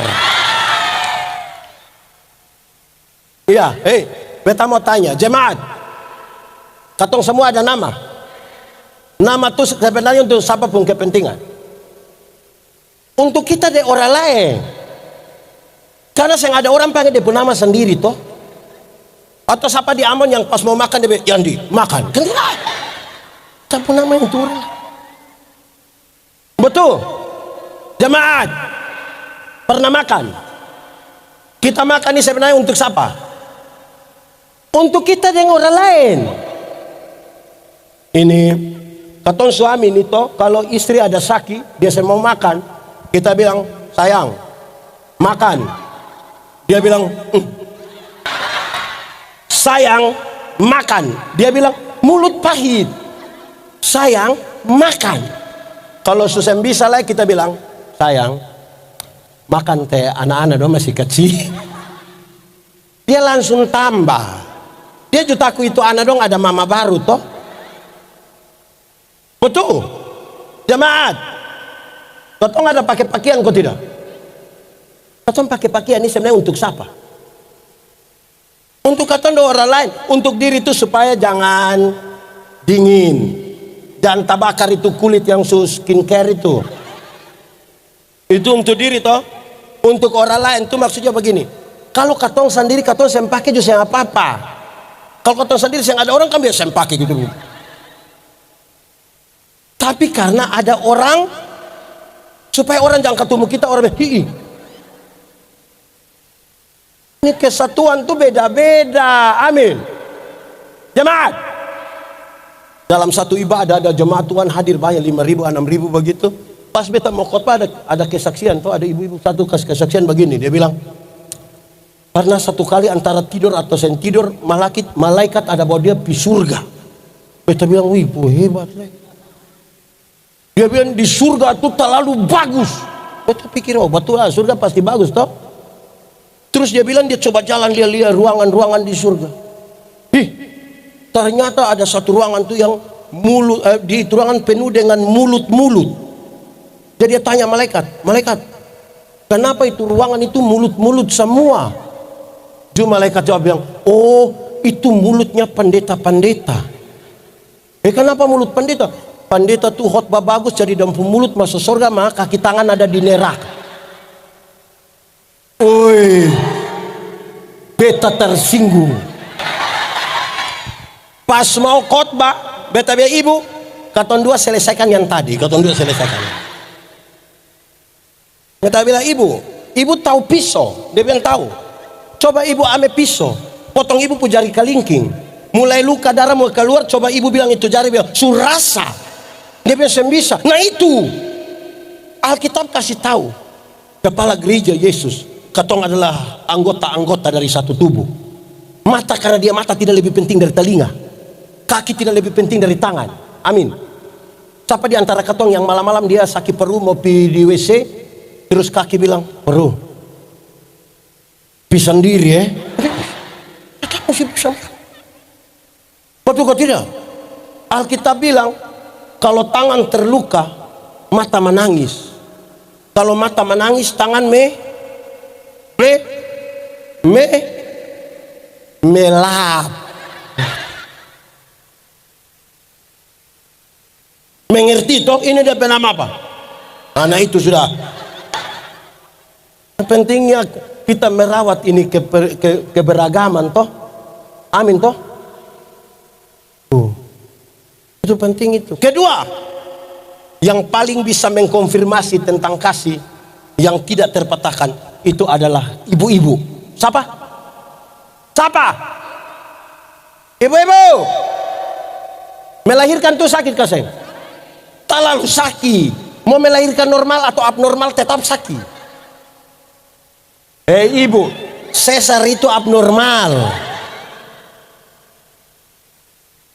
Iya, beta mau tanya, jemaat. Katong semua ada nama. Nama itu sebenarnya untuk siapapun kepentingan. Untuk kita deh orang lain. Karena yang ada orang panggil dia pun nama sendiri toh. Atau siapa di Ambon yang pas mau makan dia Yandi makan. Kan tidak. Siapa nama yang turun. Betul. Jemaat. Pernah makan. Kita makan ini sebenarnya untuk siapa? Untuk kita dengan orang lain. Ini katong suami ini toh, kalau istri ada sakit dia mau makan, kita bilang sayang makan. Dia bilang sayang makan. Dia bilang mulut pahit. Sayang makan. Kalau susah bisa lah kita bilang sayang makan teh, anak-anak dong masih kecil. Dia langsung tambah. Dia juga takut itu anak dong ada mama baru toh. Betul. Jemaat. Katong ada pakai pakaian kok tidak? Katong pakai pakaian ini sebenarnya untuk siapa? Untuk katong orang lain. Untuk diri itu supaya jangan dingin. Jangan tabakar itu kulit yang skincare itu. Itu untuk diri toh. Untuk orang lain itu maksudnya begini. Kalau katong sendiri katong sempake juga yang apa-apa. Kalau katong sendiri yang ada orang kan biasa sempake gitu. Tapi karena ada orang, supaya orang jangan ketemu kita orang Ini kesatuan tuh beda-beda. Amin. Jemaat. Dalam satu ibadah ada jemaat Tuhan hadir banyak, 5.000, 6.000 begitu. Pas beta mau khotbah ada kesaksian tuh, ada ibu-ibu satu kasih kesaksian begini. Dia bilang, karena satu kali antara tidur atau sen tidur, malaikat ada bawa dia di surga. Beta bilang, wih, hebat. Dia bilang di surga itu terlalu bagus. Beta pikir, oh betul lah, surga pasti bagus toh. Terus dia bilang dia coba jalan, dia lihat ruangan-ruangan di surga. Ternyata ada satu ruangan tuh yang di ruangan penuh dengan mulut-mulut. Jadi dia tanya malaikat, kenapa itu ruangan itu mulut-mulut semua? Dia malaikat jawab bilang, oh itu mulutnya pendeta-pendeta. Kenapa mulut pendeta? Pendeta tuh khotbah bagus jadi dalam mulut masuk surga, maka kaki tangan ada di neraka. Oi, beta tersinggung. Pas mau khotbah, beta bilang, ibu, katon dua selesaikan yang tadi, katon dua selesaikan. Beta bilang, ibu tahu pisau? Dia bilang tahu. Coba ibu ambil pisau, potong ibu pu jari kalingking, mulai luka darah mau keluar, coba ibu bilang itu jari, bilang surasa. Dia bilang saya bisa. Nah itu Alkitab kasih tahu, kepala gereja Yesus, katong adalah anggota-anggota dari satu tubuh. Mata karena dia mata tidak lebih penting dari telinga, kaki tidak lebih penting dari tangan. Amin. Siapa di antara katong yang malam-malam dia sakit perut mau pergi di WC, terus kaki bilang perut, bisa sendiri ya? Kita mesti bisa. Betul kok tidak? Alkitab bilang kalau tangan terluka, mata menangis. Kalau mata menangis, tangan melap. Mengerti toh? Ini dia nama apa? Nah itu sudah. Pentingnya kita merawat ini keberagaman toh. Amin toh. Itu penting itu. Kedua, yang paling bisa mengkonfirmasi tentang kasih yang tidak terpatahkan itu adalah ibu-ibu. Siapa? Ibu-ibu. Melahirkan tuh sakit kasih. Terlalu sakit. Mau melahirkan normal atau abnormal tetap sakit. Ibu, sesar itu abnormal.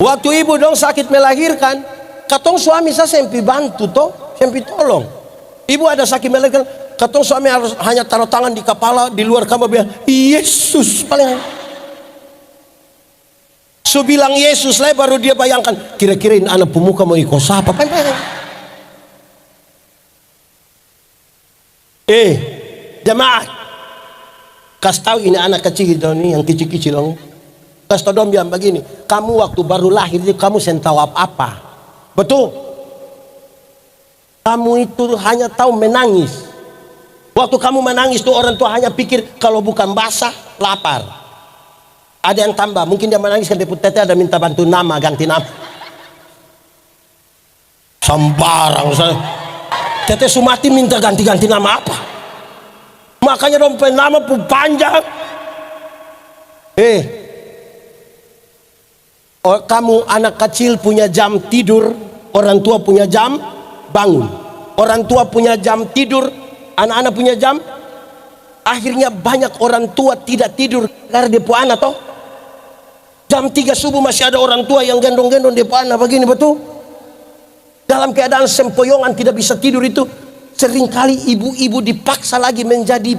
Waktu ibu dong sakit melahirkan, katong suami saya sempi bantu toh, sempi tolong. Ibu ada sakit melahirkan, katong suami harus hanya taruh tangan di kepala, di luar kamar bilang Yesus paling. So bilang Yesus lah baru dia bayangkan, kira-kira ini anak pemuka mau ikut siapa? Jemaat, kasih tahu ini anak kecil ini yang kecil-kecil dong. Kasih tahu dong bilang begini, kamu waktu baru lahir itu kamu tahu apa? Betul? Kamu itu hanya tahu menangis. Waktu kamu menangis tuh orang tua hanya pikir kalau bukan basah lapar. Ada yang tambah, mungkin dia menangis kan tete ada minta bantu nama, ganti nama. Sembarang tete Sumati minta ganti-ganti nama apa? Makanya dong nama pun panjang. Kamu anak kecil punya jam tidur, orang tua punya jam bangun. Orang tua punya jam tidur, anak-anak punya jam. Akhirnya banyak orang tua tidak tidur karena dia punya anak toh. Jam 3 subuh masih ada orang tua yang gendong-gendong dia punya anak begini, betul? Dalam keadaan sempoyongan tidak bisa tidur itu, seringkali ibu-ibu dipaksa lagi menjadi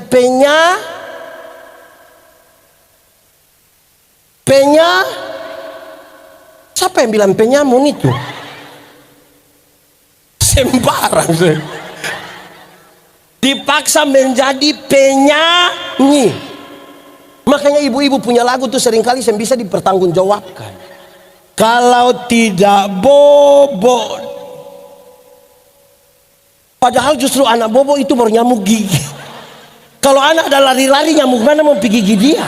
siapa yang bilang penyamun itu? Sembarang. Dipaksa menjadi penyanyi. Makanya ibu-ibu punya lagu tuh seringkali yang bisa dipertanggungjawabkan. Kalau tidak bobo. Padahal justru anak bobo itu baru nyamuk gigi. Kalau anak ada lari-lari, nyamuk mana mau pergi gigi dia?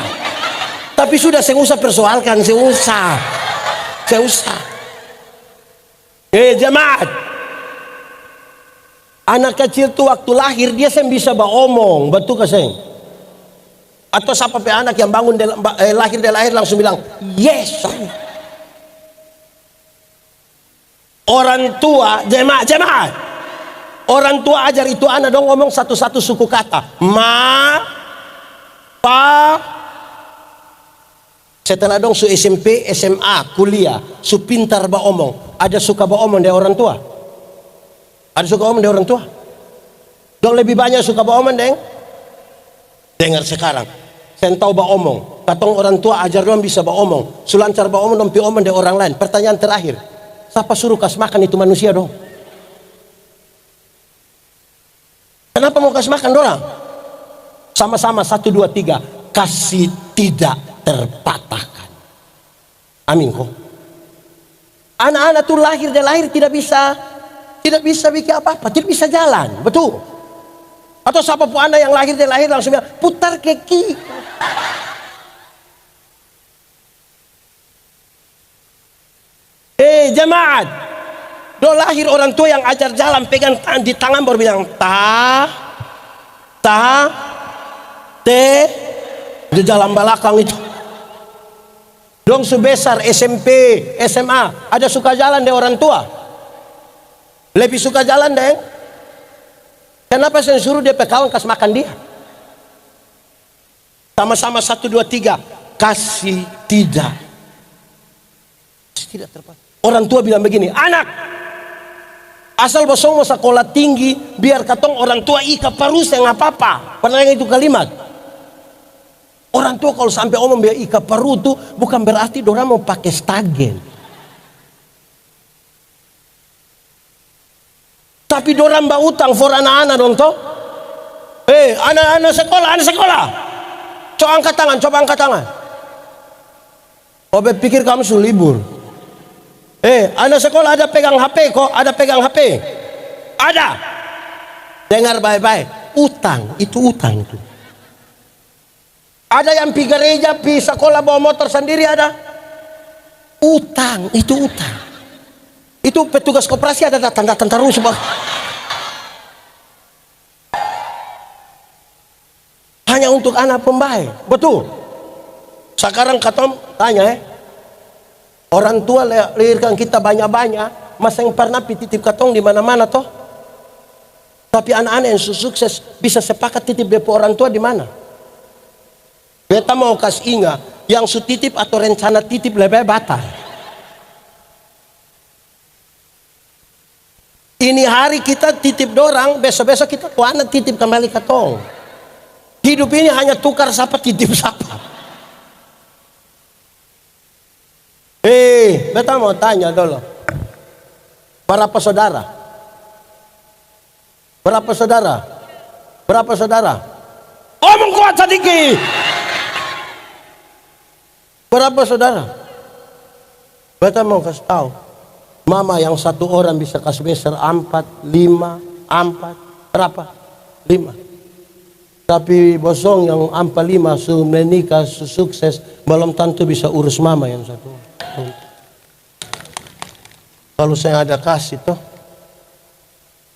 Tapi sudah saya usah persoalkan, saya usah. Jemaat, anak kecil tuh waktu lahir dia bisa beromong, betul gak sayang? Atau siapa pe anak yang bangun lahir langsung bilang yes. Orang tua jemaah, orang tua ajar itu anak dong ngomong satu-satu suku kata. Ma, pa. Setelah dong su SMP, SMA, kuliah, su pintar ba omong. Ada suka ba omong dari orang tua? Ada suka omong dari orang tua? Dong lebih banyak suka ba omong deng? Dengar sekarang. Saya tahu ba omong. Katong orang tua ajar dong bisa ba omong. Sulancar ba omong dong pi omong dari orang lain. Pertanyaan terakhir. Siapa suruh kas makan itu manusia dong? Kenapa mau kasih makan dorang? Sama-sama 1, 2, 3. Kasih tidak terpatahkan. Amin kok. Anak-anak tuh lahir tidak bisa bikin apa-apa, tidak bisa jalan, betul. Atau siapa pun anak yang lahir langsung bilang putar kaki. Jemaat, do lahir orang tua yang ajar jalan pegang di tangan baru bilang te di jalan belakang itu. Dong sebesar SMP, SMA, ada suka jalan deh orang tua. Lebih suka jalan deh. Kenapa saya suruh dia kawan kasih makan dia? Sama-sama 1, 2, 3. Kasih tidak terpatah. Orang tua bilang begini, anak, asal bosong mau sekolah tinggi, biar katong orang tua ika parus yang apa-apa. Pernah yang itu kalimat? Orang tua kalau sampai omong biar ika paru itu bukan berarti dorang mau pakai stagen. Tapi dorang mbak utang for anak-anak dong toh. Anak-anak sekolah. Coba angkat tangan. Oh, pikir kamu suruh libur. Anak sekolah ada pegang HP kok, Ada. Dengar baik-baik. Utang itu. Ada yang pergi gereja, pergi sekolah bawa motor sendiri ada. Utang. Itu petugas koperasi ada datang terus. Hanya untuk anak pembaik. Betul. Sekarang katom tanya orang tua lahirkan kita banyak-banyak, masa yang pernah titip katong di mana-mana toh. Tapi anak-anak yang sukses bisa sepakat titip depo orang tua di mana? Beta mau kasih ingat, yang su titip atau rencana titip lebih batal. Ini hari kita titip dorang, besok-besok kita anak titip kembali katong. Hidup ini hanya tukar siapa titip siapa. Beta mau tanya dulu. Berapa saudara? Omong kuat sedikit. Berapa saudara? Beta mau kasih tahu. Mama yang 1 orang bisa kasih besar 4, 5, 4. Berapa? 5. Tapi bosong yang 4, 5 su menikah, su sukses, belum tentu bisa urus mama yang 1. Kalau saya ada kasih toh,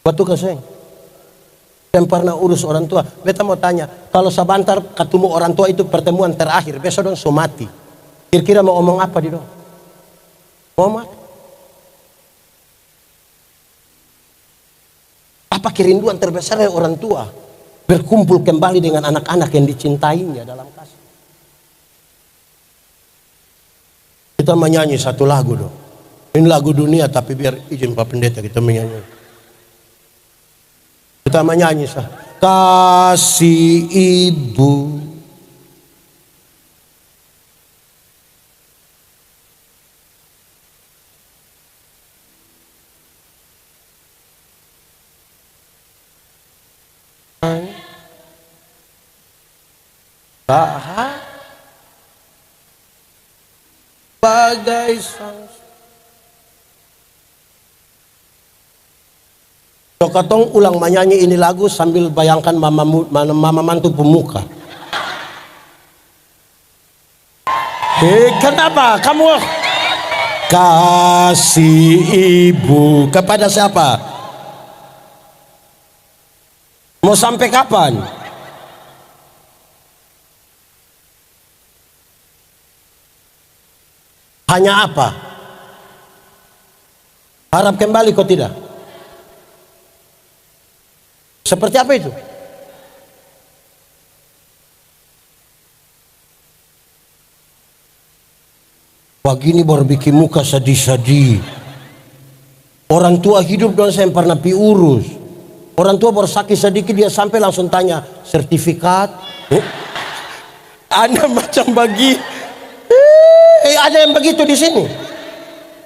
batu kasih. Yang pernah urus orang tua. Beta mau tanya, kalau sebentar ketemu orang tua itu pertemuan terakhir, besok dong su mati. Kira-kira mau omong apa di dong? Mau mati? Apa kerinduan terbesar dari orang tua? Berkumpul kembali dengan anak-anak yang dicintainya dalam kasih. Kita menyanyi satu lagu dong. Ini lagu dunia tapi biar izin Pak Pendeta kita menyanyi. Kita menyanyi sah. Kasih ibu. Bagai sang Katong ulang menyanyi ini lagu sambil bayangkan mama mantu pemuka. Kenapa kamu kasih ibu kepada siapa? Mau sampai kapan? Tanya apa? Harap kembali kok tidak? Seperti apa itu? Begini baru bikin muka sedih-sedih. Orang tua hidup dan saya pernah urus. Orang tua baru sakit sedikit dia sampai langsung tanya sertifikat. Anda macam bagi. Ada yang begitu di sini.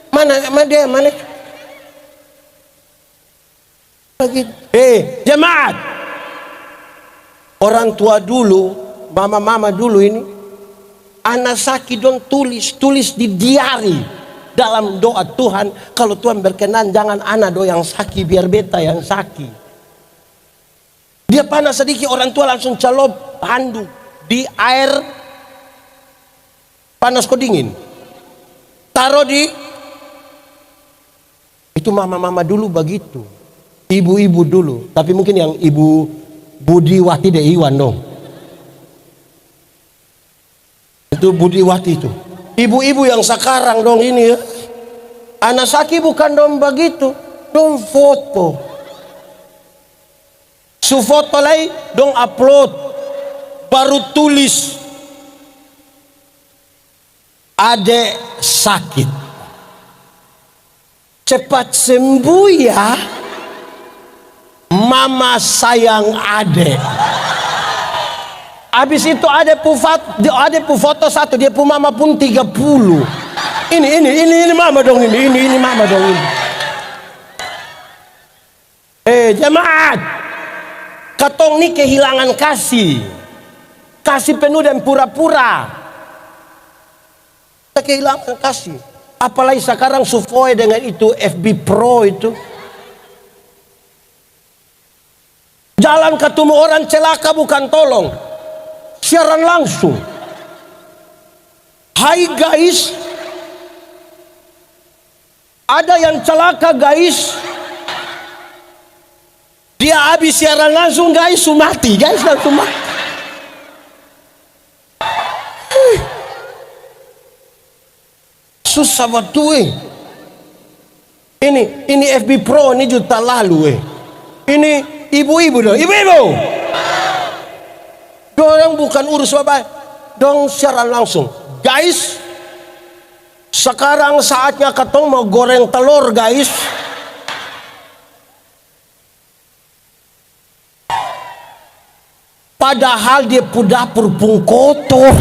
Mana dia? Mana? Begitu. Jemaat. Orang tua dulu, mama-mama dulu ini, anak sakit dong tulis di diari dalam doa Tuhan, kalau Tuhan berkenan jangan anak do yang sakit, biar beta yang sakit. Dia panas sedikit, orang tua langsung celop handuk di air panas kok dingin, taruh di itu. Mama-mama dulu begitu, ibu-ibu dulu, tapi mungkin yang ibu Budiwati de Iwan dong, itu Budiwati itu. Ibu-ibu yang sekarang dong ini ya, anak sakit bukan dong begitu, dong foto, su foto lagi dong upload, baru tulis adek sakit, cepat sembuh ya, mama sayang adek. Habis itu ada foto satu, dia pu mama pun 30. Ini mama dong ini mama dong ini. Jemaat, katong ini kehilangan kasih penuh dan pura-pura. Kita kehilangan kasih. Apalagi sekarang sufoi dengan itu FB Pro itu. Jalan ketemu orang celaka bukan tolong, siaran langsung. Hai guys, ada yang celaka guys. Dia habis siaran langsung guys, mati guys, langsung mati. Susah betul Ini FB Pro ini juta lalu Ini ibu-ibu dong, ibu-ibu. Dorang bukan urus apa, dong siaran langsung. Guys, sekarang saatnya katong mau goreng telur guys. Padahal dia dapur pun kotor.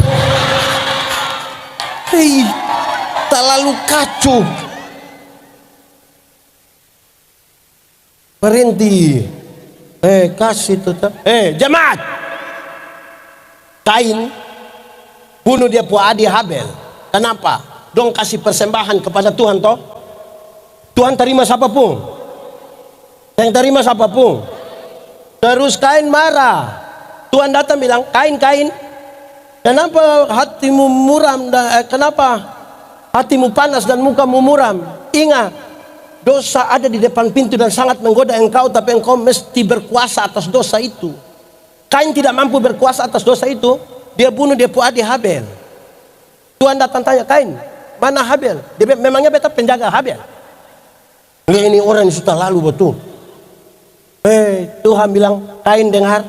Terlalu kacau. Berhenti. Kasih tetap. Jemaat. Kain bunuh dia pu adik Habel. Kenapa? Dong kasih persembahan kepada Tuhan toh. Tuhan terima siapapun. Yang terima siapapun. Terus Kain marah. Tuhan datang bilang, Kain, kenapa hatimu muram? Kenapa hatimu panas dan mukamu muram? Ingat, dosa ada di depan pintu dan sangat menggoda engkau, tapi engkau mesti berkuasa atas dosa itu. Kain tidak mampu berkuasa atas dosa itu, dia bunuh dia pu adik Habel. Tuhan datang tanya, Kain, mana Habel? Dia memangnya beta penjaga Habel? Ini orang yang sudah lalu betul. Tuhan bilang, Kain dengar,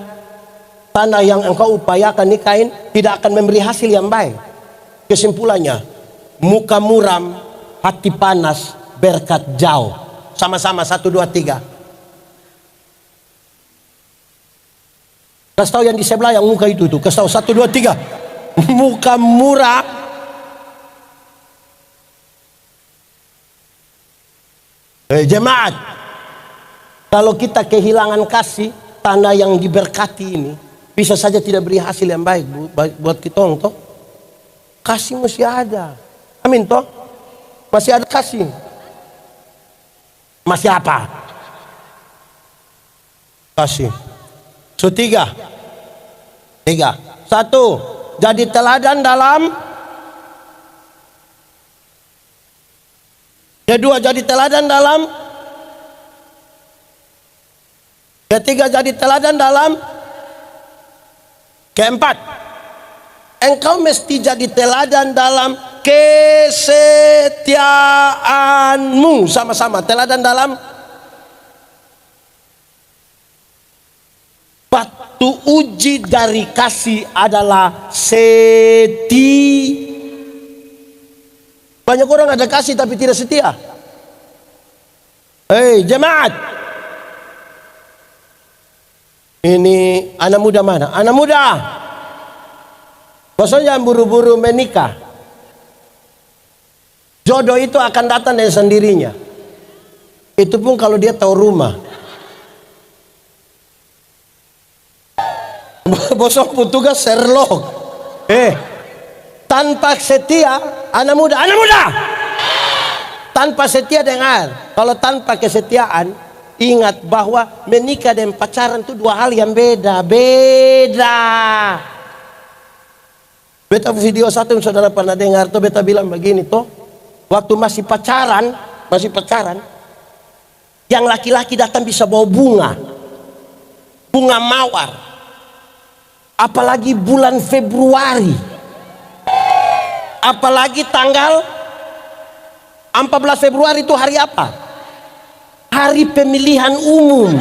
tanah yang engkau upayakan ini Kain tidak akan memberi hasil yang baik. Kesimpulannya, muka muram, hati panas, berkat jauh. Sama-sama 1, 2, 3. Kasih tahu yang di sebelah yang muka itu tuh. Kasih tahu 1, 2, 3. Muka murah. Jemaat, kalau kita kehilangan kasih, tanah yang diberkati ini bisa saja tidak beri hasil yang baik buat kita toh. Kasih masih ada. Amin toh. Masih ada kasih. Masih apa? Kasih. So 3. 1. Jadi teladan dalam. Kedua, jadi teladan dalam. Ketiga, jadi teladan dalam. Keempat, engkau mesti jadi teladan dalam kesetiaanmu. Sama-sama teladan dalam batu uji dari kasih adalah Banyak orang ada kasih tapi tidak setia. Hei jemaat, ini anak muda mana? Anak muda, maksudnya buru-buru menikah. Jodoh itu akan datang dengan sendirinya. Itu pun kalau dia tahu rumah. Bosok petugas Sherlock. Tanpa setia, anak muda, tanpa setia, dengar. Kalau tanpa kesetiaan, ingat bahwa menikah dan pacaran itu dua hal yang beda. Beta video satu yang saudara pernah dengar tuh, beta bilang begini tuh, waktu masih pacaran, yang laki-laki datang bisa bawa bunga mawar, apalagi bulan Februari, apalagi tanggal 14 Februari itu hari apa? Hari pemilihan umum.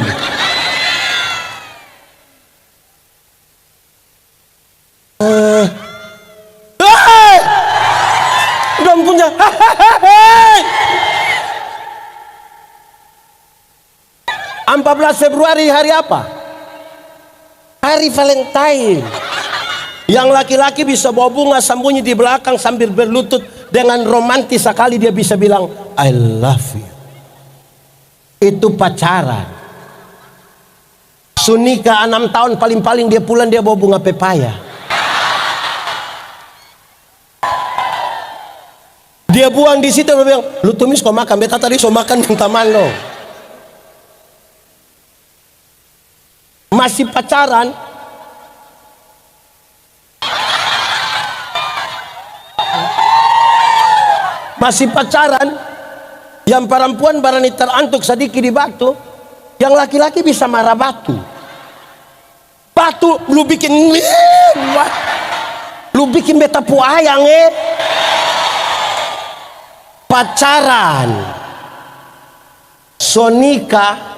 Udah punya. 14 Februari hari apa? Hari Valentine. Yang laki-laki bisa bawa bunga sembunyi di belakang sambil berlutut, dengan romantis sekali dia bisa bilang I love you. Itu pacaran. Sunika 6 tahun paling-paling dia pulang dia bawa bunga pepaya. Dia buang di situ, dia bilang, lu tumis kau makan, beta tadi so makan yang taman lo. Masih pacaran, yang perempuan barani terantuk sedikit di batu, yang laki-laki bisa marah batu. Lu bikin beta puayang pacaran. Sonika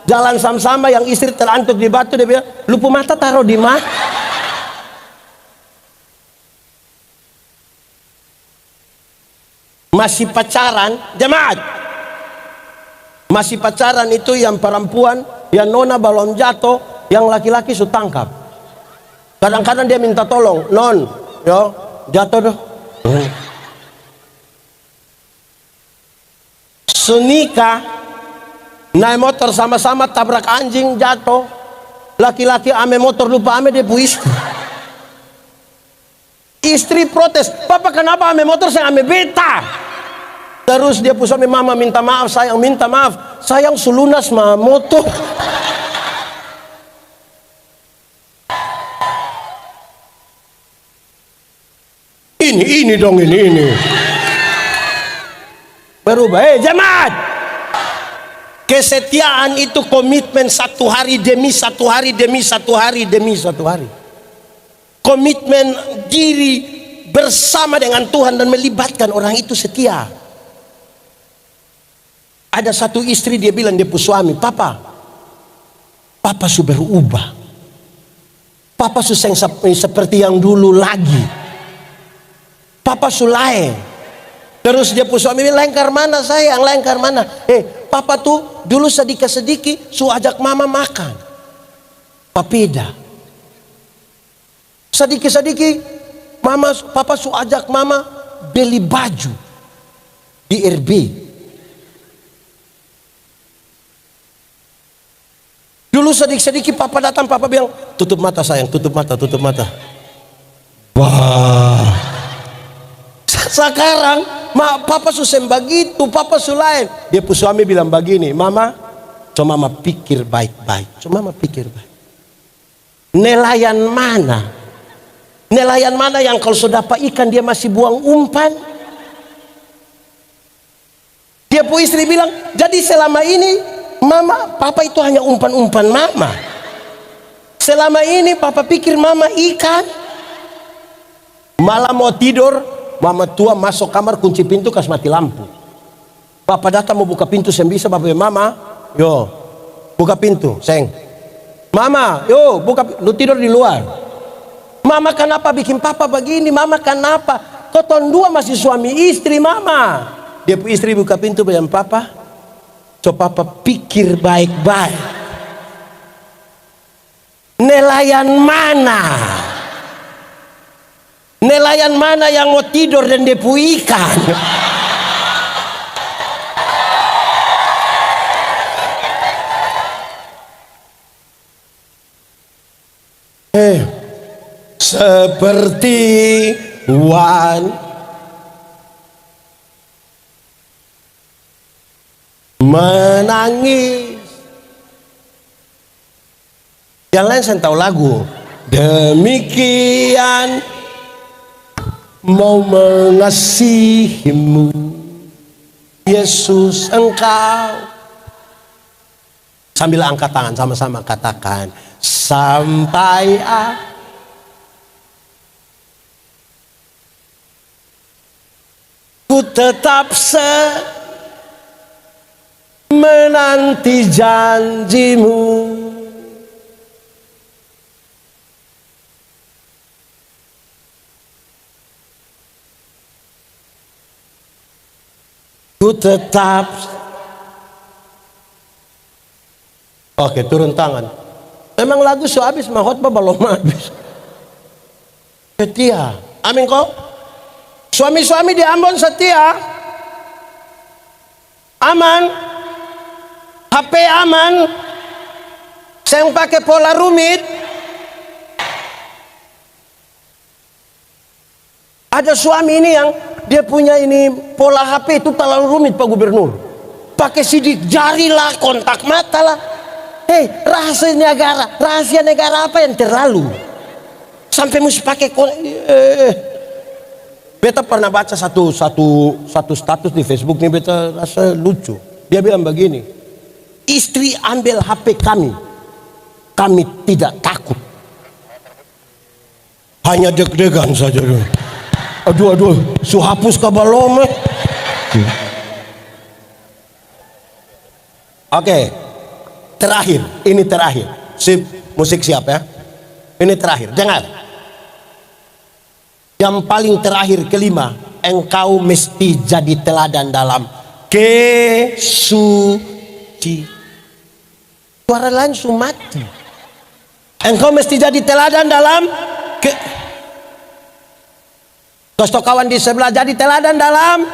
jalan sama-sama, yang istri terantuk di batu, dia bilang, lupu mata taruh di mana? Masih pacaran, jemaat. Masih pacaran itu yang perempuan, yang nona balon jatuh, yang laki-laki su tangkap. Kadang-kadang dia minta tolong, non, yo jatuh doh. Sunika naik motor sama-sama tabrak anjing jatuh. Laki-laki ame motor lupa ame dia puisi. Istri protes, papa kenapa ame motor saya ame beta? Terus dia pusami, mama minta maaf sayang, minta maaf sayang, sulunas ma motor. Ini dong, ini berubah. Jemaat, kesetiaan itu komitmen satu hari demi satu hari demi satu hari demi satu hari. Komitmen diri bersama dengan Tuhan dan melibatkan orang itu setia. Ada satu istri, dia bilang dia pu suami, papa su berubah, papa su seperti yang dulu lagi, papa su lain. Terus dia pu suami bilang, lengkar mana sayang, lengkar mana? Papa tuh dulu sedikit-sedikit su ajak mama makan papeda, sedikit-sedikit papa su ajak mama beli baju di RB. Dulu sedikit-sedikit papa datang, papa bilang, tutup mata sayang, tutup mata. Wah. Sekarang papa susem begitu, papa sulain. Dia pu suami bilang begini, mama, coba mama pikir baik-baik. Nelayan mana yang kalau sudah dapat ikan dia masih buang umpan? Dia pu istri bilang, jadi selama ini papa itu hanya umpan-umpan mama. Selama ini papa pikir mama ikan. Malam mau tidur, Mama tua masuk kamar, kunci pintu, kasih mati lampu. Bapak datang mau buka pintu, saya bisa. Bapak bilang, mama, yo buka pintu, seng. Mama, yo buka, lu tidur di luar. Mama kenapa bikin papa begini? Mama kenapa? Koton dua masih suami istri, mama. Dia istri buka pintu, bilang, papa, coba papa pikir baik-baik. Nelayan mana? Nelayan mana yang mau tidur dan depu ikan? Seperti wan menangis. Yang lain saya tahu lagu. Demikian mau mengasihimu Yesus engkau. Sambil angkat tangan sama-sama katakan, sampai aku tetap menanti janjimu. Ku tetap. Oke, turun tangan. Memang lagu so habis, mah khotbah belum habis. Setia. Amin kok. Suami-suami di Ambon setia. Aman. HP aman. Saya yang pakai pola rumit. Ada suami ini yang dia punya ini pola HP itu terlalu rumit Pak Gubernur. Pakai sidik jari lah, kontak mata lah. Rahasia negara apa yang terlalu? Sampai mesti pakai beta pernah baca satu status di Facebook nih, beta rasa lucu. Dia bilang begini, istri ambil HP kami tidak takut. Hanya deg-degan saja. Aduh, su hapus kabalom. Oke, terakhir, ini terakhir. Sip, musik siap ya. Ini terakhir, dengar. Yang paling terakhir kelima, engkau mesti jadi teladan dalam kesuci. Suara lain su mati. Engkau mesti jadi teladan dalam Kosto kawan di sebelah, jadi teladan dalam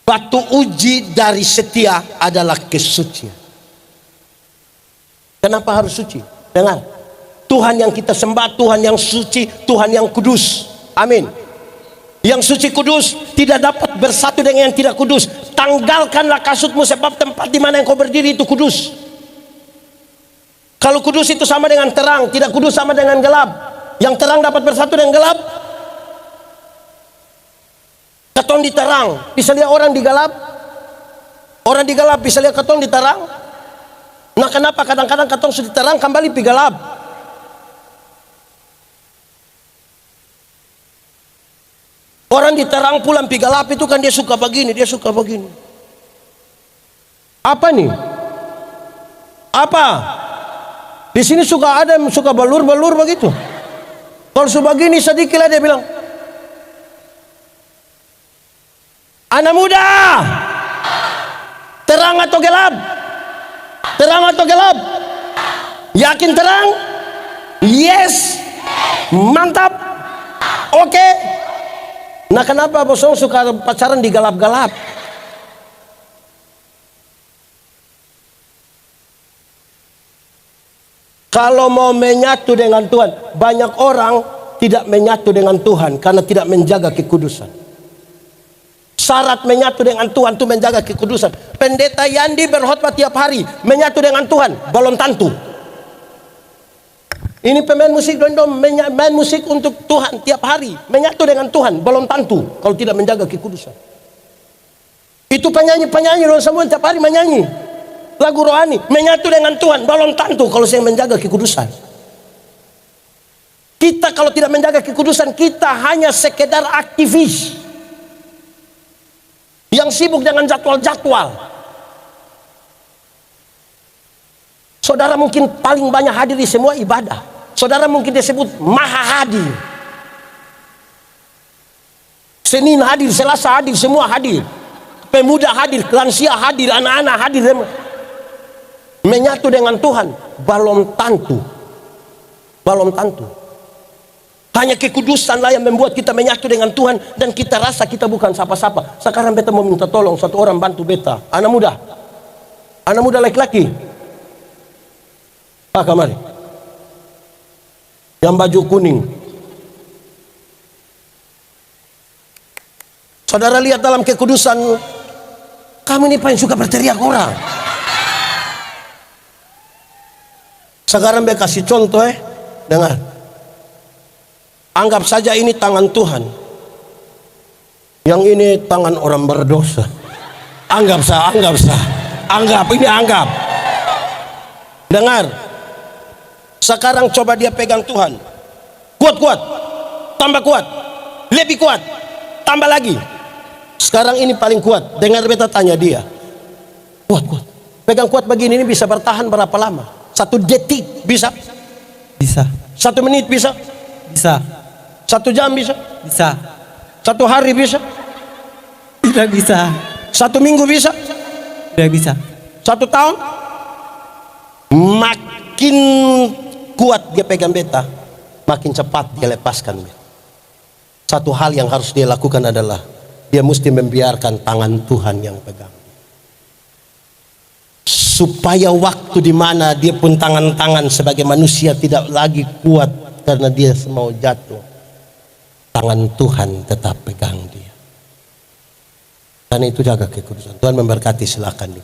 batu uji dari setia adalah kesucian. Kenapa harus suci? Dengar, Tuhan yang kita sembah, Tuhan yang suci, Tuhan yang kudus. Amin. Yang suci kudus tidak dapat bersatu dengan yang tidak kudus. Tanggalkanlah kasutmu sebab tempat di mana engkau berdiri itu kudus. Kalau kudus itu sama dengan terang, tidak kudus sama dengan gelap. Yang terang dapat bersatu dengan gelap. Ketong di terang bisa lihat orang di gelap. Orang di gelap bisa lihat ketong di terang. Nah kenapa kadang-kadang ketong sudah terang kembali pi gelap? Orang di terang pulang pi gelap itu kan dia suka begini, dia suka begini. Apa nih? Apa? Di sini suka ada yang suka balur-balur begitu. Kalau sebegini sedikit lah dia bilang, anak muda, terang atau gelap? Terang atau gelap? Yakin terang? Yes. Mantap. Oke. Nah kenapa bosong suka pacaran di gelap-gelap? Kalau mau menyatu dengan Tuhan, banyak orang tidak menyatu dengan Tuhan karena tidak menjaga kekudusan. Syarat menyatu dengan Tuhan itu menjaga kekudusan. Pendeta Yandi berkhotbah tiap hari, menyatu dengan Tuhan, belum tentu. Ini pemain musik dondom, main musik untuk Tuhan tiap hari, menyatu dengan Tuhan, belum tentu kalau tidak menjaga kekudusan. Itu penyanyi-penyanyi dong semua tiap hari menyanyi lagu rohani, menyatu dengan Tuhan, belum tentu kalau saya menjaga kekudusan. Kita kalau tidak menjaga kekudusan, kita hanya sekedar aktivis yang sibuk dengan jadwal-jadwal. Saudara mungkin paling banyak hadir di semua ibadah. Saudara mungkin disebut maha hadir. Senin hadir, Selasa hadir, semua hadir. Pemuda hadir, lansia hadir, anak-anak hadir. Menyatu dengan Tuhan belum tentu. Belum tentu. Hanya kekudusanlah yang membuat kita menyatu dengan Tuhan dan kita rasa kita bukan siapa-siapa. Sekarang beta mau minta tolong satu orang bantu beta. Anak muda laki-laki. Pak kamari. Yang baju kuning. Saudara lihat dalam kekudusan, kamu ini paling suka berteriak orang. Sekarang beta kasih contoh dengar. Anggap saja ini tangan Tuhan. Yang ini tangan orang berdosa. Anggap. Dengar. Sekarang coba dia pegang Tuhan. Kuat. Tambah kuat. Lebih kuat. Tambah lagi. Sekarang ini paling kuat. Dengar beta tanya dia. Kuat. Pegang kuat begini ini bisa bertahan berapa lama? 1 detik bisa? Bisa. 1 menit bisa? Bisa. 1 jam bisa? Bisa. 1 hari bisa? Tidak bisa. 1 minggu bisa? Tidak bisa. 1 tahun? Makin kuat dia pegang beta, makin cepat dia lepaskan. Satu hal yang harus dia lakukan adalah dia mesti membiarkan tangan Tuhan yang pegang. Supaya waktu di mana dia pun tangan-tangan sebagai manusia tidak lagi kuat karena dia mau jatuh, tangan Tuhan tetap pegang dia. Karena itu jaga kekudusan. Tuhan memberkati, silakan.